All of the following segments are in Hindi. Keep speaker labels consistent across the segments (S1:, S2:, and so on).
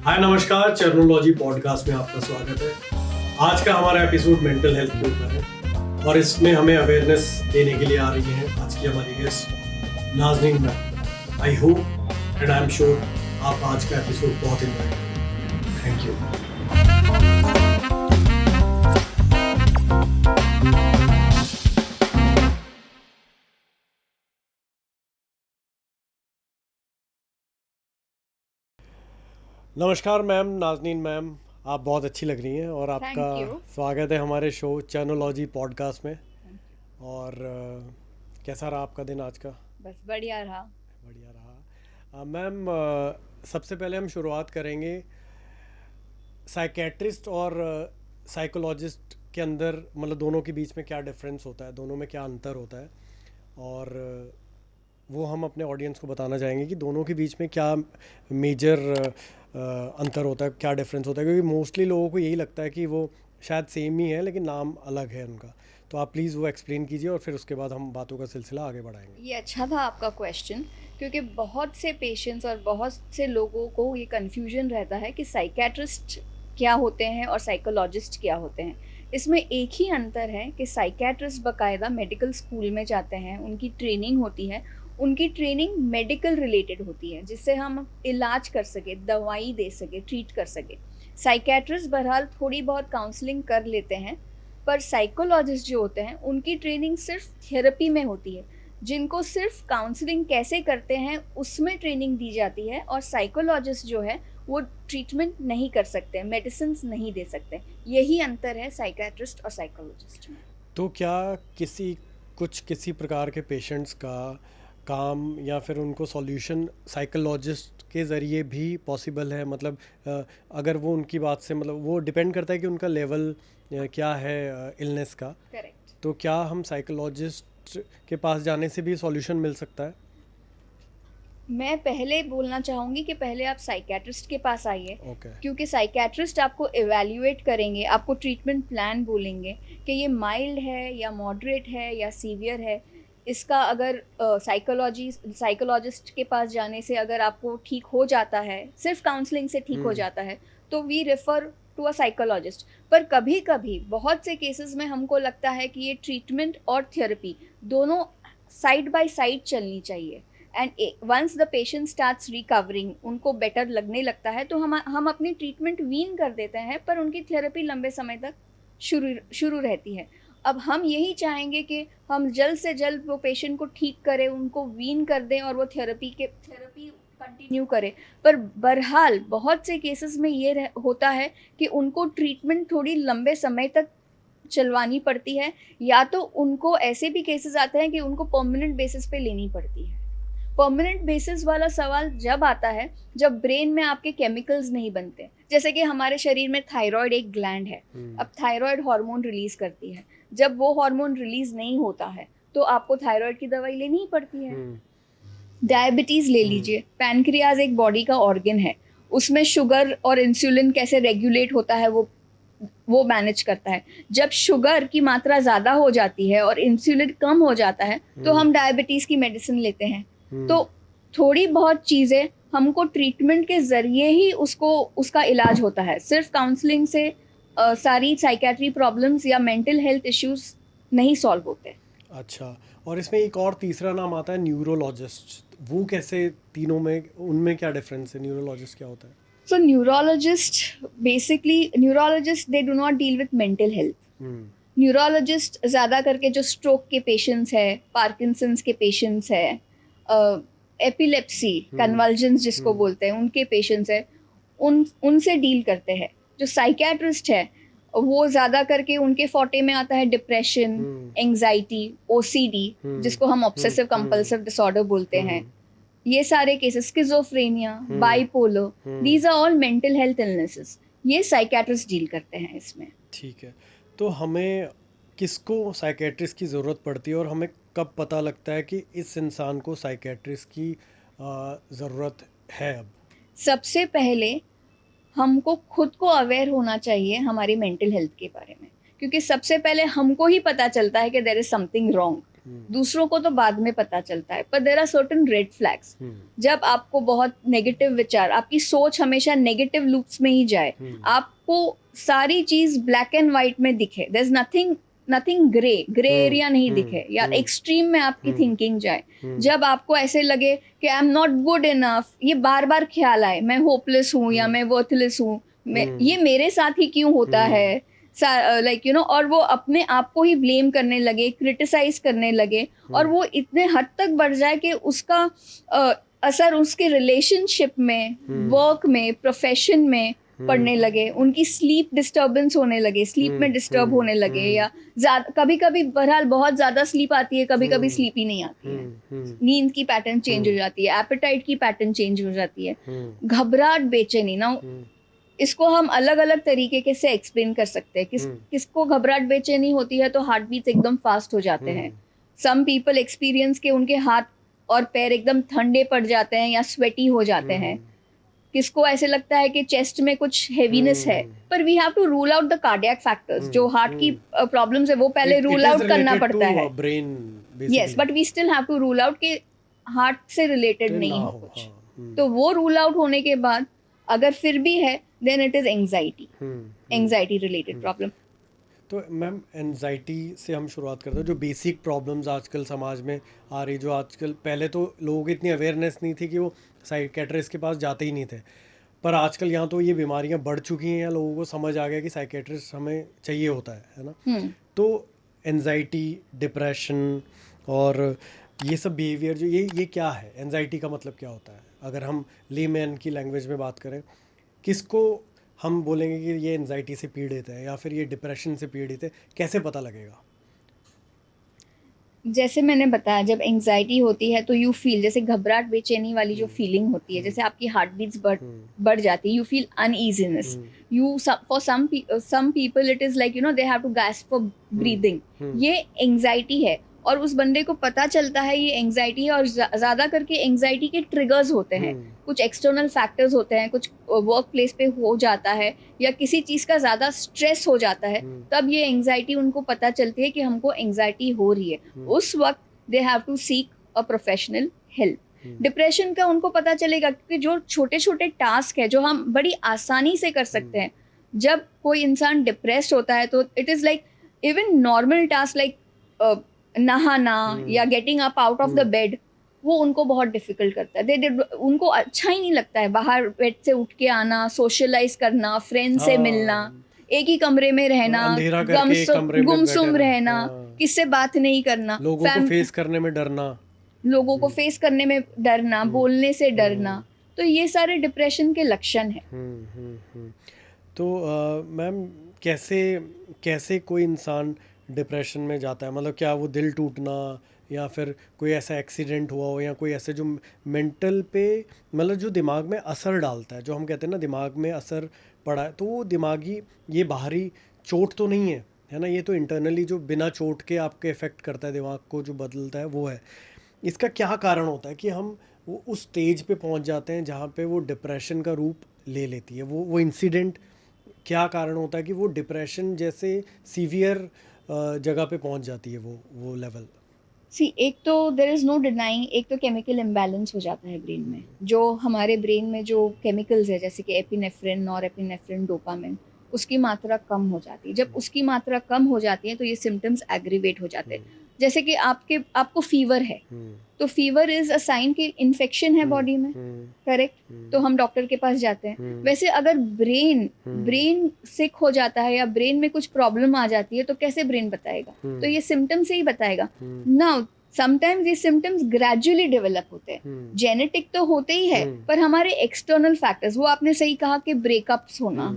S1: हाय नमस्कार, चर्नोलॉजी पॉडकास्ट में आपका स्वागत है। आज का हमारा एपिसोड मेंटल हेल्थ के ऊपर है और इसमें हमें अवेयरनेस देने के लिए आ रही हैं आज की हमारी guest Nazneen ma'am. I hope and I am sure आप आज का एपिसोड बहुत एंजॉय करेंगे। Thank you. नमस्कार मैम, नाज़नीन मैम, आप बहुत अच्छी लग रही हैं और आपका स्वागत है हमारे शो चर्नोलॉजी पॉडकास्ट में। और कैसा रहा आपका दिन आज का?
S2: बस बढ़िया रहा।
S1: मैम, सबसे पहले हम शुरुआत करेंगे साइकेट्रिस्ट और साइकोलॉजिस्ट के अंदर, मतलब दोनों के बीच में क्या डिफरेंस होता है, दोनों में क्या अंतर होता है, और वो हम अपने ऑडियंस को बताना चाहेंगे कि दोनों के बीच में क्या मेजर अंतर होता है, क्या डिफरेंस होता है, क्योंकि मोस्टली लोगों को यही लगता है कि वो शायद सेम ही है लेकिन नाम अलग है उनका। तो आप प्लीज़ वो एक्सप्लेन कीजिए और फिर उसके बाद हम बातों का सिलसिला आगे बढ़ाएंगे।
S2: ये अच्छा था आपका क्वेश्चन, क्योंकि बहुत से पेशेंट्स और बहुत से लोगों को ये कन्फ्यूजन रहता है कि साइकेट्रिस्ट क्या होते हैं और साइकोलॉजिस्ट क्या होते हैं। इसमें एक ही अंतर है कि साइकेट्रिस्ट बाकायदा मेडिकल स्कूल में जाते हैं, उनकी ट्रेनिंग होती है, उनकी ट्रेनिंग मेडिकल रिलेटेड होती है जिससे हम इलाज कर सके, दवाई दे सके, ट्रीट कर सके। साइकेट्रिस्ट बहरहाल थोड़ी बहुत काउंसलिंग कर लेते हैं, पर साइकोलॉजिस्ट जो होते हैं उनकी ट्रेनिंग सिर्फ थेरेपी में होती है, जिनको सिर्फ काउंसलिंग कैसे करते हैं उसमें ट्रेनिंग दी जाती है। और साइकोलॉजिस्ट जो है वो ट्रीटमेंट नहीं कर सकते, मेडिसिन नहीं दे सकते। यही अंतर है साइकेट्रिस्ट और साइकोलॉजिस्ट में।
S1: तो क्या किसी प्रकार के पेशेंट्स का काम या फिर उनको सॉल्यूशन साइकोलॉजिस्ट के ज़रिए भी पॉसिबल है? मतलब अगर वो उनकी बात से, मतलब वो डिपेंड करता है कि उनका लेवल क्या है इलनेस का।
S2: करेक्ट।
S1: तो क्या हम साइकोलॉजिस्ट के पास जाने से भी सॉल्यूशन मिल सकता है?
S2: मैं पहले बोलना चाहूँगी कि पहले आप साइकेट्रिस्ट के पास आइए, क्योंकि साइकेट्रिस्ट आपको एवेल्युएट करेंगे, आपको ट्रीटमेंट प्लान बोलेंगे कि ये माइल्ड है या मॉडरेट है या सीवियर है। इसका अगर साइकोलॉजिस्ट के पास जाने से अगर आपको ठीक हो जाता है, सिर्फ काउंसलिंग से ठीक हो जाता है, तो we refer to a psychologist. पर कभी कभी बहुत से केसेस में हमको लगता है कि ये ट्रीटमेंट और थेरेपी दोनों साइड बाय साइड चलनी चाहिए। And once the patient starts recovering, उनको बेटर लगने लगता है, तो हम अपनी ट्रीटमेंट वीन कर देते हैं, पर उनकी थेरेपी लंबे समय तक शुरू रहती है। अब हम यही चाहेंगे कि हम जल्द से जल्द वो पेशेंट को ठीक करें, उनको वीन कर दें और वो थेरेपी कंटिन्यू करें। पर बहरहाल बहुत से केसेस में ये होता है कि उनको ट्रीटमेंट थोड़ी लंबे समय तक चलवानी पड़ती है, या तो उनको ऐसे भी केसेस आते हैं कि उनको परमानेंट बेसिस पे लेनी पड़ती है। परमानेंट बेसिस वाला सवाल जब आता है जब ब्रेन में आपके केमिकल्स नहीं बनते। जैसे कि हमारे शरीर में थायराइड एक ग्लैंड है, अब थायराइड हार्मोन रिलीज करती है। जब वो हार्मोन रिलीज नहीं होता है तो आपको थायराइड की दवाई लेनी ही पड़ती है। डायबिटीज ले लीजिए, पैनक्रियाज एक बॉडी का ऑर्गन है, उसमें शुगर और इंसुलिन कैसे रेगुलेट होता है वो मैनेज करता है। जब शुगर की मात्रा ज़्यादा हो जाती है और इंसुलिन कम हो जाता है तो हम डायबिटीज़ की मेडिसिन लेते हैं। तो थोड़ी बहुत चीज़ें हमको ट्रीटमेंट के ज़रिए ही उसका इलाज होता है। सिर्फ काउंसलिंग से सारी साइकेट्री प्रॉब्लम्स या मेंटल हेल्थ इश्यूज नहीं सॉल्व होते।
S1: अच्छा, और इसमें एक और तीसरा नाम आता है न्यूरोलॉजिस्ट। वो कैसे, तीनों में उनमें क्या डिफरेंस है? न्यूरोलॉजिस्ट क्या होता है?
S2: So neurologists they do not deal with mental health. Neurologist ज़्यादा करके जो स्ट्रोक के पेशेंट्स है, पार्किंसंस के पेशेंट्स है, एपिलेप्सी कन्वल्जन्स जिसको बोलते हैं, उनके पेशेंट्स है, उनसे डील करते हैं। जो साइकेट्रिस्ट है वो ज़्यादा करके उनके फोटे में आता है डिप्रेशन, एंग्जाइटी, ओसीडी जिसको हम ऑब्सेसिव कंपल्सिव डिसऑर्डर बोलते हैं। ये सारे cases, schizophrenia, bipolar, these are all mental health illnesses. ये साइकेट्रिस्ट डील करते हैं इसमें।
S1: ठीक है, तो हमें किसको साइकेट्रिस्ट की ज़रूरत पड़ती है और हमें कब पता लगता है कि इस इंसान को साइकेट्रिस्ट की ज़रूरत है? अब
S2: सबसे पहले हमको खुद को अवेयर होना चाहिए हमारी मेंटल हेल्थ के बारे में, क्योंकि सबसे पहले हमको ही पता चलता है कि देयर इज समथिंग रॉन्ग। दूसरों को तो बाद में पता चलता है, पर there are certain red flags. जब आपको बहुत नेगेटिव विचार, आपकी सोच हमेशा नेगेटिव लूप्स में ही जाए, आपको सारी चीज ब्लैक एंड व्हाइट में दिखे, there is nothing grey area नहीं दिखे, या एक्सट्रीम में आपकी थिंकिंग जाए, जब आपको ऐसे लगे कि आई एम नॉट गुड इनफ, ये बार बार ख्याल आए, मैं होपलेस हूँ या मैं वर्थलेस हूँ, ये मेरे साथ ही क्यों होता है, लाइक यू नो, और वो अपने आप को ही ब्लेम करने लगे, क्रिटिसाइज करने लगे, और वो इतने हद तक बढ़ जाए कि उसका असर उसके रिलेशनशिप में, वर्क में, प्रोफेशन में पड़ने लगे, उनकी स्लीप डिस्टर्बेंस होने लगे, स्लीप में डिस्टर्ब होने लगे, या कभी कभी बहरहाल बहुत ज्यादा स्लीप आती है, कभी कभी स्लीप ही नहीं आती है, नींद की पैटर्न चेंज हो जाती है, एपेटाइट की पैटर्न चेंज हो जाती है, घबराहट, बेचैनी ना, इसको हम अलग अलग तरीके के से एक्सप्लेन कर सकते हैं। किसको घबराहट बेचैनी होती है तो हार्ट बीट्स एकदम फास्ट हो जाते हैं, सम पीपल एक्सपीरियंस के उनके हाथ और पैर एकदम ठंडे पड़ जाते हैं या स्वेटी हो जाते हैं, किसको ऐसे लगता है कि चेस्ट में कुछ हेवीनेस है, पर we have to rule out the cardiac factors, जो हार्ट की प्रॉब्लम्स है वो पहले रूल आउट करना पड़ता है, yes, but we still have to rule out कि हार्ट से रिलेटेड नहीं हो कुछ, तो वो रूल आउट होने के बाद अगर फिर भी है, then it is anxiety related problem.
S1: तो मैम एनजाइटी से हम शुरुआत करते हैं, जो बेसिक प्रॉब्लम्स आजकल समाज में आ रही, जो आजकल, पहले तो लोगों की इतनी अवेयरनेस नहीं थी कि वो साइकेट्रिस्ट के पास जाते ही नहीं थे, पर आजकल यहाँ तो ये बीमारियाँ बढ़ चुकी हैं, या लोगों को समझ आ गया कि साइकेट्रिस्ट हमें चाहिए होता है ना। तो एनजाइटी, डिप्रेशन और ये सब बिहेवियर जो ये क्या है, एनजाइटी का मतलब क्या होता है, अगर हम लेमैन की लैंग्वेज में बात करें, किसको हम बोलेंगे कि ये एनजाइटी से पीड़ित है या फिर ये डिप्रेशन से पीड़ित है, कैसे पता लगेगा?
S2: जैसे मैंने बताया, जब एंजाइटी होती है तो यू फील, जैसे घबराहट बेचैनी वाली जो फीलिंग होती है, जैसे आपकी हार्ट बीट्स बढ़ जाती है, you feel uneasiness, you for some people it is like you know they have to gasp for breathing, ये एंजाइटी है, और उस बंदे को पता चलता है ये एंजाइटी है, और ज्यादा करके एंजाइटी के ट्रिगर्स होते हैं, कुछ एक्सटर्नल फैक्टर्स होते हैं, कुछ वर्क प्लेस पे हो जाता है, या किसी चीज का ज्यादा स्ट्रेस हो जाता है, तब ये एंजाइटी उनको पता चलती है कि हमको एंजाइटी हो रही है, उस वक्त they have to seek a professional help. Depression का उनको पता चलेगा क्योंकि जो छोटे छोटे टास्क है जो हम बड़ी आसानी से कर सकते हैं, जब कोई इंसान डिप्रेस्ड होता है तो it is like even normal task like नहाना या getting up out of the bed, वो उनको बहुत डिफिकल्ट करता है, उनको अच्छा ही नहीं लगता है बाहर बेड से उठ के आना, सोशलाइज करना, फ्रेंड से मिलना, एक ही कमरे में रहना, गुमसुम रहना, किससे बात नहीं करना,
S1: लोगों को फेस करने में डरना,
S2: बोलने से डरना, तो ये सारे डिप्रेशन के लक्षण है।
S1: तो मैम कैसे कोई इंसान डिप्रेशन में जाता है, मतलब क्या वो दिल टूटना या फिर कोई ऐसा एक्सीडेंट हुआ हो, या कोई ऐसे जो मेंटल पे, मतलब जो दिमाग में असर डालता है, जो हम कहते हैं ना दिमाग में असर पड़ा है, तो वो दिमागी, ये बाहरी चोट तो नहीं है ना, ये तो इंटरनली जो बिना चोट के आपके इफ़ेक्ट करता है, दिमाग को जो बदलता है वो है। इसका क्या कारण होता है कि हम वो उस स्टेज पे पहुंच जाते हैं जहाँ पे वो डिप्रेशन का रूप ले लेती है, वो इंसिडेंट, क्या कारण होता है कि वो डिप्रेशन जैसे सीवियर जगह पे पहुंच जाती है वो लेवल?
S2: एक तो देयर इज नो डिनाइंग, एक तो केमिकल इम्बैलेंस हो जाता है ब्रेन में, जो हमारे ब्रेन में जो केमिकल्स है जैसे कि एपिनेफ्रिन, नॉरएपिनेफ्रिन, डोपामिन, उसकी मात्रा कम हो जाती है। जब उसकी मात्रा कम हो जाती है तो ये सिम्टम्स एग्रीवेट हो जाते हैं, जैसे कि आपको फीवर है, तो फीवर इज अ साइन कि इन्फेक्शन है बॉडी में, करेक्ट, तो हम डॉक्टर के पास जाते हैं। वैसे अगर ब्रेन सिक हो जाता है या ब्रेन में कुछ प्रॉब्लम आ जाती है तो कैसे ब्रेन बताएगा? तो ये सिम्टम से ही बताएगा। नाउ समटाइम्स ये सिम्टम्स ग्रेजुअली डेवलप होते हैं, जेनेटिक तो होते ही है, पर हमारे एक्सटर्नल फैक्टर्स, वो आपने सही कहा कि ब्रेकअप्स होना,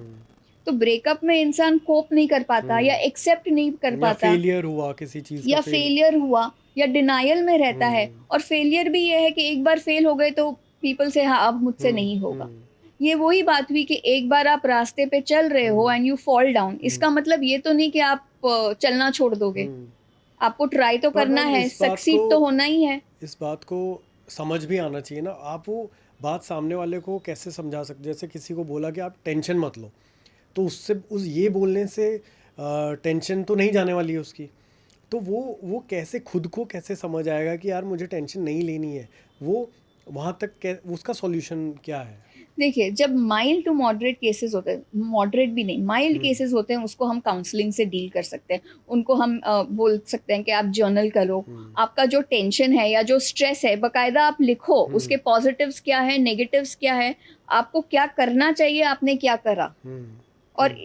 S2: तो ब्रेकअप में इंसान कोप नहीं कर पाता या एक्सेप्ट नहीं कर पाता,
S1: फेलियर हुआ किसी चीज का,
S2: या फेलियर हुआ, या डिनायल में रहता है, और फेलियर भी ये है कि एक बार फेल हो गए तो पीपल से हाँ अब मुझसे नहीं होगा। ये वही बात हुई कि एक बार आप रास्ते पे चल रहे हो एंड यू फॉल डाउन, इसका मतलब ये तो नहीं कि आप चलना छोड़ दोगे, आपको ट्राई तो करना है, सक्सीड तो होना ही है।
S1: इस बात को समझ भी आना चाहिए ना, आप वो बात सामने वाले को कैसे समझा सकते, जैसे किसी को बोला कि आप टेंशन मत लो, तो उससे ये बोलने से टेंशन तो नहीं जाने वाली है उसकी, तो वो कैसे खुद को कैसे समझ आएगा कि यार मुझे टेंशन नहीं लेनी है, वो वहाँ तक उसका सॉल्यूशन क्या है?
S2: देखिए, जब माइल्ड टू मॉडरेट केसेस होते हैं, मॉडरेट भी नहीं, माइल्ड केसेस होते हैं, उसको हम काउंसलिंग से डील कर सकते हैं। उनको हम बोल सकते हैं कि आप जर्नल करो, आपका जो टेंशन है या जो स्ट्रेस है बकायदा आप लिखो, उसके पॉजिटिव्स क्या है, नेगेटिव्स क्या है, आपको क्या करना चाहिए, आपने क्या करा, और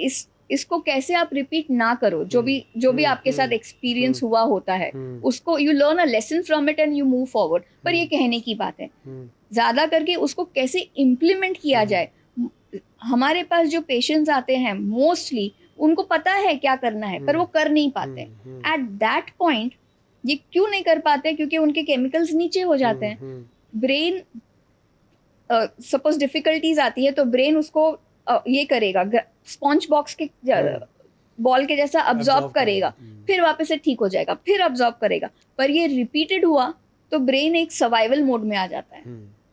S2: इसको कैसे आप रिपीट ना करो। जो भी आपके साथ एक्सपीरियंस हुआ होता है, उसको you learn a lesson from it and you move forward. पर ये कहने की बात है, ज्यादा करके उसको कैसे इम्प्लीमेंट किया जाए। हमारे पास जो पेशेंट्स आते हैं मोस्टली उनको पता है क्या करना है, पर वो कर नहीं पाते। एट दैट पॉइंट ये क्यों नहीं कर पाते? क्योंकि उनके केमिकल्स नीचे हो जाते हैं। ब्रेन सपोज डिफिकल्टीज आती है तो ब्रेन उसको ये करेगा, स्पॉन्ज बॉक्स के बॉल के जैसा अब्जॉर्ब करेगा, फिर वापस से ठीक हो जाएगा, फिर अब्जॉर्ब करेगा। पर ये रिपीटेड हुआ तो ब्रेन एक सर्वाइवल मोड में आ जाता है,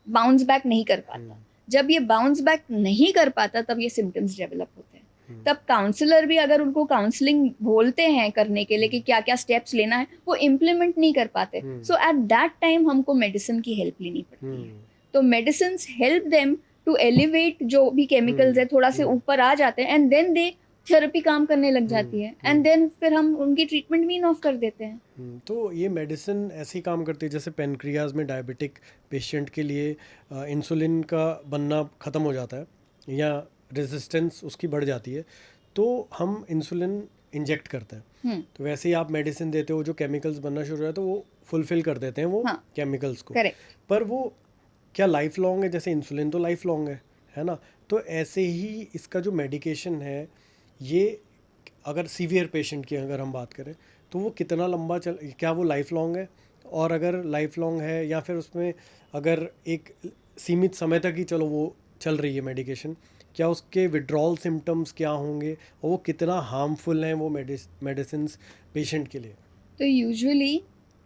S2: बाउंस बैक नहीं कर पाता। जब ये बाउंस बैक नहीं कर पाता तब ये सिम्टम्स डेवलप होते हैं। तब काउंसलर भी अगर उनको काउंसलिंग बोलते हैं करने के लिए कि क्या क्या स्टेप्स लेना है, वो इम्प्लीमेंट नहीं कर पाते। सो एट दैट टाइम हमको मेडिसिन की हेल्प लेनी पड़ती है। तो medicine help them to elevate, जो भी केमिकल्स है थोड़ा से ऊपर आ जाते हैं, एंड देन दे थेरेपी काम करने लग जाती है, एंड देन फिर हम उनकी ट्रीटमेंट वीन ऑफ कर देते हैं।
S1: तो ये मेडिसिन ऐसे ही काम करती है जैसे पेनक्रियाज में डायबिटिक पेशेंट के लिए इंसुलिन का बनना ख़त्म हो जाता है या रेजिस्टेंस उसकी बढ़ जाती है, तो हम इंसुलिन इंजेक्ट करते हैं। तो वैसे ही आप मेडिसिन देते हो, जो केमिकल्स बनना शुरू हो तो वो फुलफिल कर देते हैं वो केमिकल्स को। पर वो क्या लाइफ लॉन्ग है? जैसे इंसुलिन तो लाइफ लॉन्ग है ना? तो ऐसे ही इसका जो मेडिकेशन है, ये अगर सीवियर पेशेंट की अगर हम बात करें तो वो कितना लंबा क्या वो लाइफ लॉन्ग है? और अगर लाइफ लॉन्ग है या फिर उसमें अगर एक सीमित समय तक ही चलो वो चल रही है मेडिकेशन, क्या उसके विड्रॉल सिम्टम्स क्या होंगे और वो कितना हार्मफुल हैं वो मेडिसिन पेशेंट के लिए?
S2: तो यूजुअली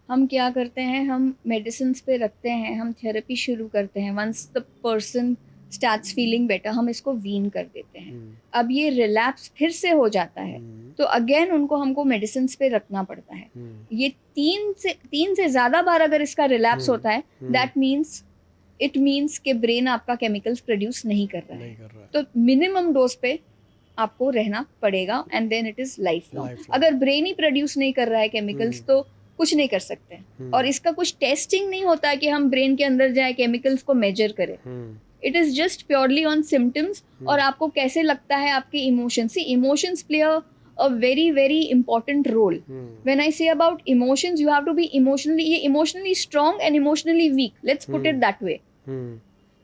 S2: हम क्या करते हैं, हम मेडिसिन पे रखते हैं, हम थेरेपी शुरू करते हैं। Once the person starts feeling better, हम इसको वीन कर देते हैं। अब ये रिलैप्स फिर से हो जाता है तो अगेन उनको हमको मेडिसिन पे रखना पड़ता है। ये तीन से ज़्यादा बार अगर इसका रिलैप्स होता है, दैट मीन्स इट मीन्स के ब्रेन आपका केमिकल्स प्रोड्यूस नहीं कर रहा है। तो मिनिमम डोज पे आपको रहना पड़ेगा, and then it is life long. अगर ब्रेन ही प्रोड्यूस नहीं कर रहा है केमिकल्स तो कुछ नहीं कर सकते। और इसका कुछ टेस्टिंग नहीं होता है कि हम ब्रेन के अंदर जाए केमिकल्स को मेजर करें। It is just purely on symptoms और आपको कैसे लगता है, आपके emotions. Emotions play a very very important role. When I say about emotions, you have to be emotionally strong and emotionally weak. Let's put it that way.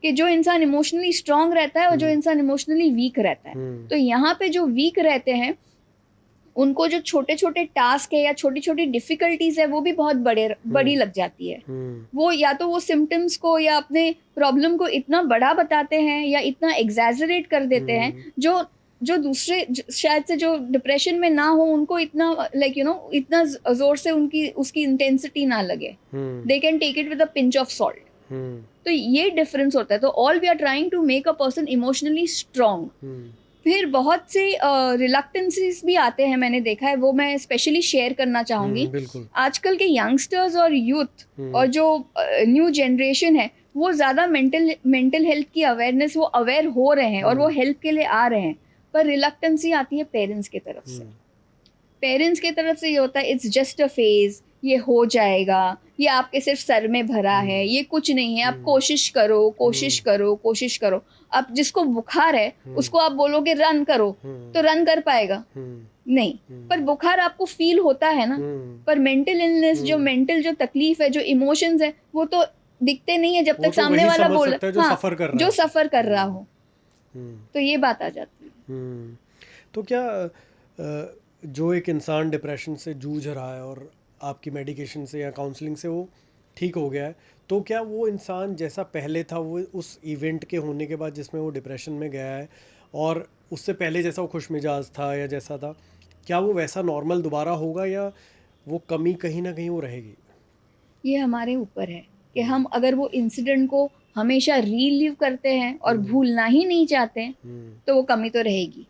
S2: कि जो इंसान इमोशनली स्ट्रांग रहता है और जो इंसान इमोशनली वीक रहता है, तो यहाँ पे जो वीक रहते हैं उनको जो छोटे छोटे टास्क है या छोटी छोटी डिफिकल्टीज है वो भी बहुत बड़ी लग जाती है। वो या तो वो सिम्टम्स को या अपने प्रॉब्लम को इतना बड़ा बताते हैं या इतना एग्जैजरेट कर देते हैं जो दूसरे शायद से जो डिप्रेशन में ना हो उनको इतना लाइक इतना जोर से उसकी इंटेंसिटी ना लगे। They can take it with a pinch of salt. तो ये डिफरेंस होता है। तो all we are trying to make a person emotionally strong. फिर बहुत से रिलक्टेंसीज भी आते हैं, मैंने देखा है, वो मैं स्पेशली शेयर करना चाहूंगी। आजकल के यंगस्टर्स और यूथ और जो न्यू जनरेशन है वो ज़्यादा मेंटल हेल्थ की अवेयरनेस, वो अवेयर हो रहे हैं और वो हेल्प के लिए आ रहे हैं। पर रिलक्टेंसी आती है पेरेंट्स की तरफ से। पेरेंट्स की तरफ से ये होता है इट्स जस्ट अ फेज, ये हो जाएगा, ये आपके सिर्फ सर में भरा है, ये कुछ नहीं है, आप कोशिश करो कोशिश करो कोशिश करो। अब जिसको बुखार है उसको आप बोलोगे रन करो तो रन कर पाएगा? नहीं। पर बुखार आपको फील होता है ना। पर मेंटल इलनेस, जो मेंटल जो तकलीफ है, जो इमोशंस है, वो तो दिखते नहीं है जब तक सामने वाला बोल जो सफर कर रहा हो। तो ये बात आ जाती है।
S1: तो क्या जो एक इंसान डिप्रेशन से जूझ रहा है और आपकी मेडिकेशन से या काउंसलिंग से वो ठीक हो गया है, तो क्या वो इंसान जैसा पहले था, वो उस इवेंट के होने के बाद जिसमें वो डिप्रेशन में गया है और उससे पहले जैसा वो खुश मिजाज था या जैसा था, क्या वो वैसा नॉर्मल दोबारा होगा या वो कमी कहीं ना कहीं वो रहेगी?
S2: ये हमारे ऊपर है कि हम अगर वो इंसिडेंट को हमेशा रीलिव करते हैं और भूलना ही नहीं चाहते तो वो कमी तो रहेगी।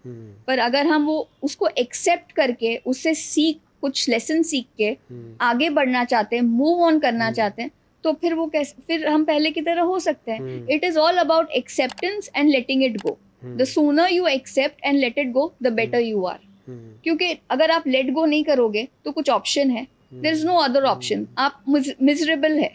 S2: पर अगर हम वो उसको एक्सेप्ट करके उससे सीख कुछ लेसन सीख के आगे बढ़ना चाहते हैं, मूव ऑन करना चाहते हैं, तो फिर वो कैसे, फिर हम पहले की तरह हो सकते हैं. It is all about acceptance and letting it go. The sooner you accept and let it go, the better you are. क्योंकि अगर आप लेट गो नहीं करोगे तो कुछ ऑप्शन है, there is no other option. आप मिजरेबल है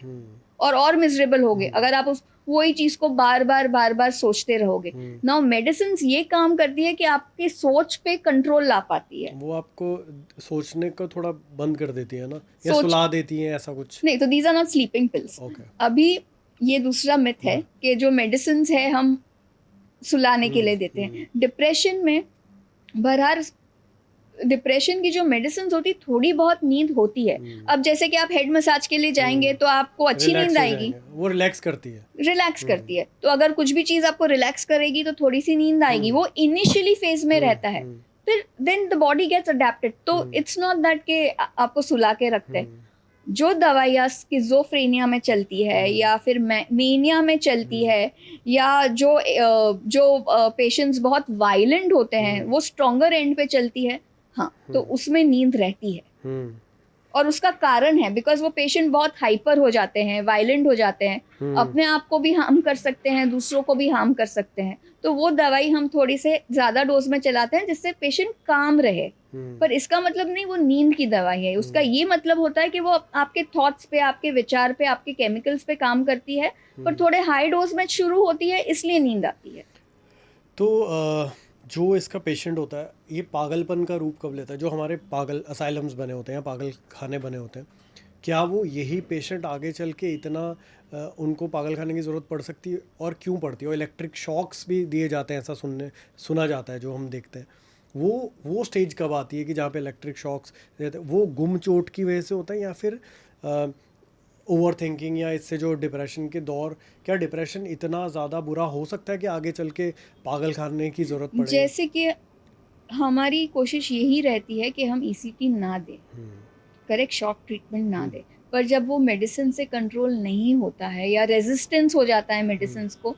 S2: और मिजरेबल होगे अगर आप उस वही चीज को बार बार सोचते रहोगे. नाउ मेडिसिन ये काम करती है कि आपकी सोच पे कंट्रोल ला पाती है.
S1: वो आपको सोचने को थोड़ा बंद कर देती है ना, या सुला देती है, ऐसा कुछ
S2: नहीं. तो these are not sleeping pills. अभी ये दूसरा मिथ है कि जो मेडिसिन है हम सुलाने के लिए देते हैं. डिप्रेशन में बहरहाल डिप्रेशन की जो मेडिसिन होती है थोड़ी बहुत नींद होती है. अब जैसे कि आप हेड मसाज के लिए जाएंगे तो आपको अच्छी नींद आएगी,
S1: वो रिलैक्स करती है.
S2: करती है. तो अगर कुछ भी चीज आपको रिलैक्स करेगी तो थोड़ी सी नींद आएगी. वो इनिशियली फेज में रहता है, फिर then the body gets adapted. तो इट्स नॉट दैट के आपको सुला के रखते हैं. जो दवाइयाँ स्किज़ोफ्रेनिया में चलती है या फिर मेनिया में चलती है, या जो पेशेंट्स बहुत वायलेंट होते हैं वो स्ट्रॉन्गर एंड पे चलती है, हाँ, तो उसमें नींद रहती है. और उसका कारण है बिकॉज वो पेशेंट बहुत हाइपर हो जाते हैं, वायलेंट हो जाते हैं, अपने आप को भी हार्म कर सकते हैं, दूसरों को भी हार्म कर सकते हैं. तो वो दवाई हम थोड़ी से ज्यादा डोज में चलाते हैं जिससे पेशेंट काम रहे. पर इसका मतलब नहीं वो नींद की दवाई है. उसका ये मतलब होता है कि वो आपके थॉट्स पे, आपके विचार पे, आपके केमिकल्स पे काम करती है, पर थोड़े हाई डोज में शुरू होती है, इसलिए नींद आती है.
S1: तो जो इसका पेशेंट होता है ये पागलपन का रूप कब लेता है? जो हमारे पागल असाइलम्स बने होते हैं, पागल खाने बने होते हैं, क्या वो यही पेशेंट आगे चल के इतना उनको पागल खाने की ज़रूरत पड़ सकती है, और क्यों पड़ती है? और इलेक्ट्रिक शॉक्स भी दिए जाते हैं, ऐसा सुना जाता है, जो हम देखते हैं. वो स्टेज कब आती है कि जहाँ पे इलेक्ट्रिक शॉक्स देते हैं? वो गुम चोट की वजह से होता है, या फिर ओवर थिंकिंग, या इससे जो डिप्रेशन के दौर, क्या डिप्रेशन इतना ज़्यादा बुरा हो सकता है कि आगे चल के पागल खाने की ज़रूरत पड़े?
S2: जैसे कि हमारी कोशिश यही रहती है कि हम ईसीटी ना दें, करेक्ट शॉक ट्रीटमेंट ना दें, पर जब वो मेडिसिन से कंट्रोल नहीं होता है या रेजिस्टेंस हो जाता है मेडिसिन को,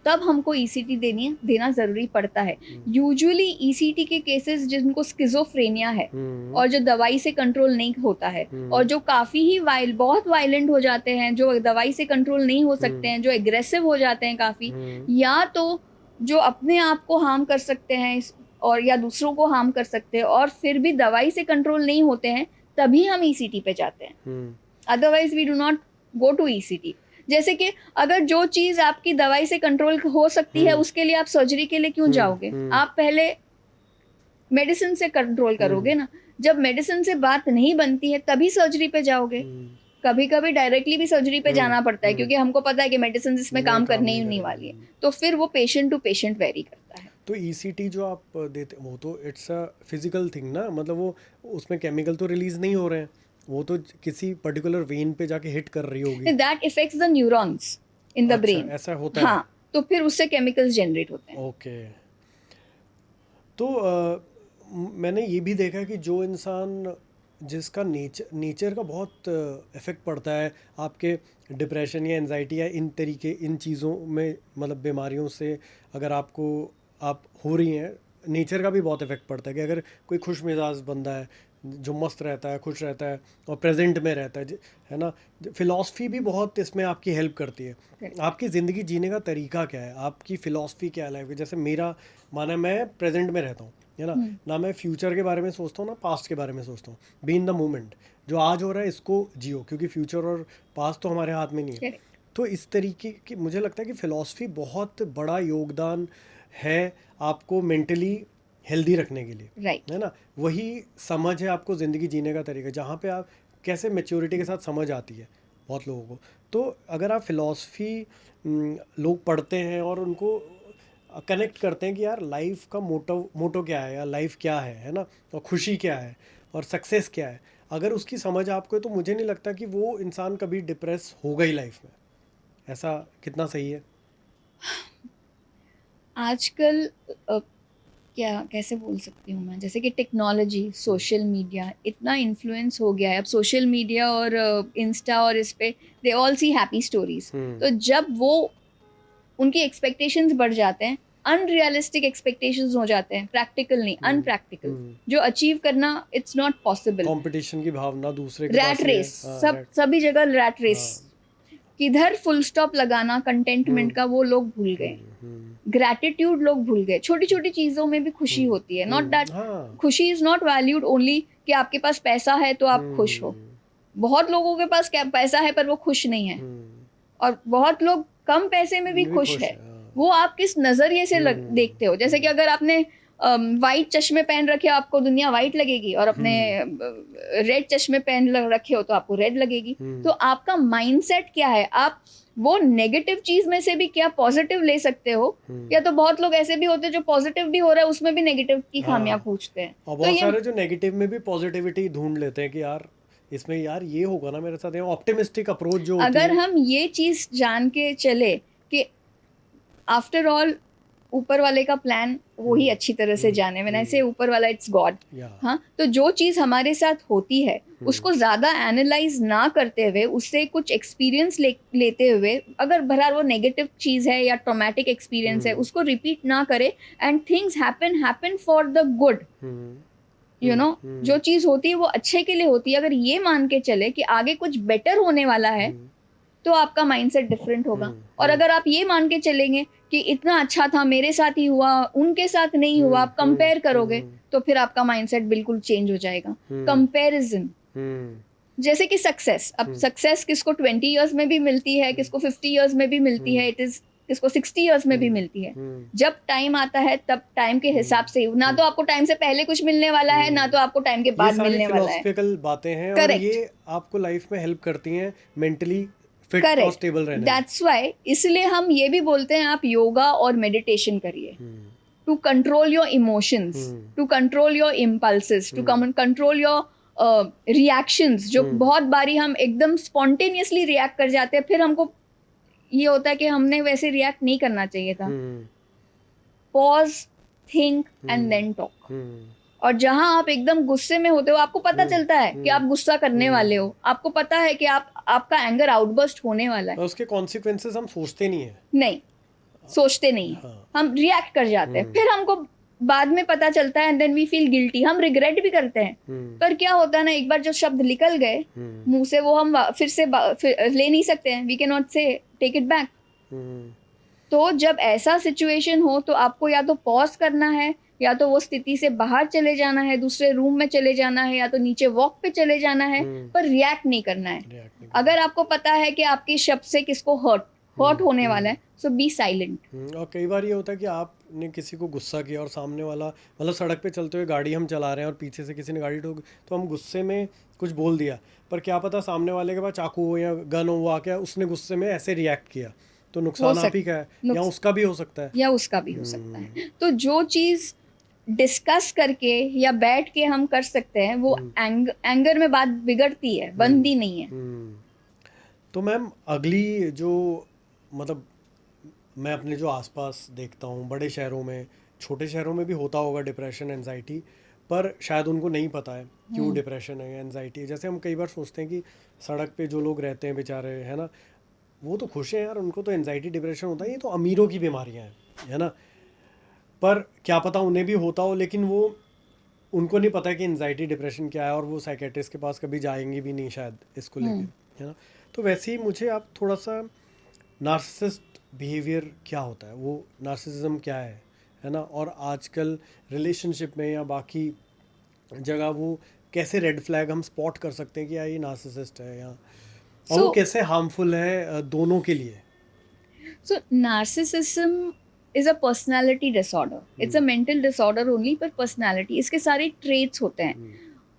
S2: तब हमको ईसीटी देना ज़रूरी पड़ता है. यूजुअली ईसीटी के केसेस जिनको स्किज़ोफ्रेनिया है और जो दवाई से कंट्रोल नहीं होता है, और जो काफ़ी ही बहुत वायलेंट हो जाते हैं, जो दवाई से कंट्रोल नहीं हो सकते हैं, जो एग्रेसिव हो जाते हैं काफ़ी, या तो जो अपने आप को हार्म कर सकते हैं और या दूसरों को हार्म कर सकते हैं, और फिर भी दवाई से कंट्रोल नहीं होते हैं, तभी हम ईसीटी पे जाते हैं. Otherwise we do not go to ECT. जैसे कि अगर जो चीज आपकी दवाई से कंट्रोल हो सकती है उसके लिए आप सर्जरी के लिए क्यों जाओगे? आप पहले मेडिसिन से कंट्रोल करोगे ना. जब मेडिसिन से बात नहीं बनती है तभी सर्जरी पे जाओगे. कभी कभी डायरेक्टली भी सर्जरी पे जाना पड़ता है क्योंकि हमको पता है कि मेडिसिन इसमें काम करने ही नहीं वाली है. तो फिर वो पेशेंट टू पेशेंट वेरी करता है.
S1: तो ईसीटी जो आप देते वो तो इट्स अ फिजिकल थिंग ना, मतलब वो उसमें केमिकल तो रिलीज नहीं हो रहे हैं, वो तो किसी पर्टिकुलर वेन पे जाके हिट कर रही होगी.
S2: That effects the neurons in the brain.
S1: ऐसा होता है?
S2: हाँ, तो फिर उससे केमिकल्स जनरेट होते हैं.
S1: ओके. तो मैंने ये भी देखा कि जो इंसान जिसका नेचर का बहुत इफ़ेक्ट पड़ता है आपके डिप्रेशन या एंजाइटी या इन चीज़ों में, मतलब बीमारियों से अगर आप हो रही हैं, नेचर का भी बहुत इफ़ेक्ट पड़ता है. कि अगर कोई खुश मिजाज बंदा है जो मस्त रहता है, खुश रहता है और प्रेजेंट में रहता है ना, फ़िलासफ़ी भी बहुत इसमें आपकी हेल्प करती है. आपकी ज़िंदगी जीने का तरीका क्या है, आपकी फ़िलासफ़ी क्या है लाइफ की? जैसे मेरा माना, मैं प्रेजेंट में रहता हूँ, है ना, ना मैं फ्यूचर के बारे में सोचता हूँ ना पास्ट के बारे में सोचता हूँ. बी इन द मोमेंट, जो आज हो रहा है इसको जियो, क्योंकि फ्यूचर और पास्ट तो हमारे हाथ में नहीं है. तो इस तरीके की मुझे लगता है कि फ़िलासफ़ी बहुत बड़ा योगदान है आपको मेंटली हेल्दी रखने के लिए,
S2: right.
S1: है ना. वही समझ है आपको ज़िंदगी जीने का तरीका, जहाँ पे आप कैसे मैच्योरिटी के साथ समझ आती है बहुत लोगों को. तो अगर आप फ़िलासफ़ी लोग पढ़ते हैं और उनको कनेक्ट करते हैं कि यार लाइफ का मोटो क्या है, या लाइफ क्या है ना, और खुशी क्या है और सक्सेस क्या है, अगर उसकी समझ आपको है, तो मुझे नहीं लगता कि वो इंसान कभी डिप्रेस होगा ही लाइफ में. ऐसा कितना सही है?
S2: आजकल कैसे बोल सकती हूँ मैं, जैसे कि टेक्नोलॉजी, सोशल मीडिया इतना इन्फ्लुएंस हो गया है. अब सोशल मीडिया और इंस्टा और इस पे they all see happy stories. तो जब वो उनकी एक्सपेक्टेशंस बढ़ जाते हैं अनरियलिस्टिक एक्सपेक्टेशंस हो जाते हैं, प्रैक्टिकल नहीं, अनप्रैक्टिकल, जो अचीव करना इट्स नॉट पॉसिबल।
S1: कंपटीशन की भावना दूसरे के
S2: रैट
S1: पास
S2: रेस, सभी जगह रैट रेस, किधर फुल स्टॉप लगाना कंटेंटमेंट का वो लोग भूल गए, ग्रैटिट्यूड लोग भूल गए। छोटी छोटी चीजों में भी खुशी होती है, नॉट दैट खुशी इज नॉट वैल्यूड ओनली कि आपके पास पैसा है तो आप खुश हो। बहुत लोगों के पास क्या पैसा है पर वो खुश नहीं है, और बहुत लोग कम पैसे में भी खुश है। वो आप किस नजरिए से देखते हो। जैसे कि अगर आपने वाइट चश्मे पहन रखे हो आपको दुनिया वाइट लगेगी, और अपने रेड चश्मे पहन रखे हो तो आपको रेड लगेगी। तो आपका माइंडसेट क्या है, आप वो नेगेटिव चीज में से भी क्या पॉजिटिव ले सकते हो, या तो बहुत लोग ऐसे भी होते हैं जो पॉजिटिव भी हो रहा है उसमें भी नेगेटिव की खामियां पूछते हैं।
S1: और बहुत सारे जो नेगेटिव में भी पॉजिटिविटी ढूंढ लेते हैं कि यार इसमें यार ये होगा ना मेरे साथ, ऑप्टिमिस्टिक अप्रोच जो होती
S2: अगर
S1: है।
S2: हम ये चीज जान के चले कि आफ्टर ऑल ऊपर वाले का प्लान वो ही अच्छी तरह से जाने, मैंने ऐसे ऊपर वाला इट्स गॉड। हाँ, तो जो चीज हमारे साथ होती है उसको ज्यादा एनालाइज ना करते हुए, उससे कुछ एक्सपीरियंस लेते हुए, अगर बहरहाल वो नेगेटिव चीज है या ट्रॉमेटिक एक्सपीरियंस है उसको रिपीट ना करे, and things happen for the good, you know, जो चीज होती है वो अच्छे के लिए होती है। अगर ये मान के चले कि आगे कुछ बेटर होने वाला है तो आपका माइंडसेट डिफरेंट होगा। और अगर आप ये मान के चलेंगे कि इतना अच्छा था मेरे साथ ही हुआ उनके साथ नहीं हुआ, आप कंपेयर करोगे तो फिर आपका माइंडसेट बिल्कुल चेंज हो जाएगा। कंपैरिजन, जैसे कि सक्सेस, अब सक्सेस किसको 20 इयर्स में भी मिलती है, किसको 50 इयर्स में भी मिलती है, इट इज किसको 60 इयर्स में भी मिलती है। जब टाइम आता है तब टाइम के हिसाब से, ना तो आपको टाइम से पहले कुछ मिलने वाला है, ना तो आपको टाइम के बाद मिलने वाला है।
S1: फिलोसॉफिकल बातें हैं और ये आपको लाइफ में हेल्प करती हैं मेंटली फिट और स्टेबल रहने।
S2: दैट्स व्हाई, इसलिए हम ये भी बोलते हैं आप योगा और मेडिटेशन करिए, to control your emotions, to control your impulses, to control your reactions. जो बहुत बारी हम एकदम स्पॉन्टेनियसली रिएक्ट कर जाते हैं, फिर हमको ये होता है कि हमने वैसे रिएक्ट नहीं करना चाहिए था। Pause, think and then talk. और जहां आप एकदम गुस्से में होते हो, आपको पता चलता है कि आप गुस्सा करने वाले हो, आपको पता है कि आपका एंगर आउटबर्स्ट होने वाला है,
S1: उसके कॉन्सिक्वेंसेस हम सोचते
S2: सोचते नहीं, हम रिएक्ट कर जाते हैं। फिर हमको बाद में पता चलता है, and then we feel guilty, हम रिग्रेट भी करते हैं। पर क्या होता है ना, एक बार जो शब्द निकल गए मुंह से वो हम फिर से ले नहीं सकते हैं, वी कैन नॉट से टेक इट बैक। तो जब ऐसा सिचुएशन हो तो आपको या तो पॉज करना है, या तो वो स्थिति से बाहर चले जाना है, दूसरे रूम में चले जाना है, या तो नीचे वॉक पे चले जाना है, पर रिएक्ट नहीं करना है। अगर आपको पता है कि आपके शब्द से किसको हर्ट होने वाला है, सो बी साइलेंट।
S1: और कई बार ये होता है कि आपने किसी को गुस्सा किया और सामने वाला, मतलब सड़क पे चलते हुए गाड़ी हम चला रहे हैं और पीछे से किसी ने गाड़ी ठोक, तो हम गुस्से में कुछ बोल दिया, पर क्या पता सामने वाले के पास चाकू हो या गन हो, वो आके उसने गुस्से में ऐसे रिएक्ट किया, तो नुकसान आप ही का है, या उसका भी हो सकता है।
S2: तो जो चीज डिस्कस करके या बैठ के हम कर सकते हैं, वो एंगर में बात बिगड़ती है, बनती नहीं है।
S1: तो मैम अगली जो, मतलब मैं अपने जो आसपास देखता हूँ, बड़े शहरों में, छोटे शहरों में भी होता होगा डिप्रेशन, एंजाइटी, पर शायद उनको नहीं पता है क्यों डिप्रेशन है, एंजाइटी है। जैसे हम कई बार सोचते हैं कि सड़क पे जो लोग रहते हैं बेचारे, है ना, वो तो खुश हैं यार, उनको तो एंजाइटी डिप्रेशन होता है, ये तो अमीरों की बीमारियाँ हैं, है ना। पर क्या पता उन्हें भी होता हो, लेकिन वो, उनको नहीं पता कि एंजाइटी डिप्रेशन क्या है, और वो साइकेट्रिस्ट के पास कभी जाएंगे भी नहीं शायद इसको लेके, है ना। तो वैसे ही मुझे आप थोड़ा सा नार्सिसिस्ट बिहेवियर क्या होता है, वो नार्सिसिज्म क्या है ना, और आजकल रिलेशनशिप में या बाकी जगह वो कैसे रेड फ्लैग हम स्पॉट कर सकते हैं कि यार ये नार्सिसिस्ट है, या और वो कैसे हार्मफुल है दोनों के लिए।
S2: सो narcissism is a personality disorder. It's a mental disorder only, पर personality, इसके सारे traits होते हैं।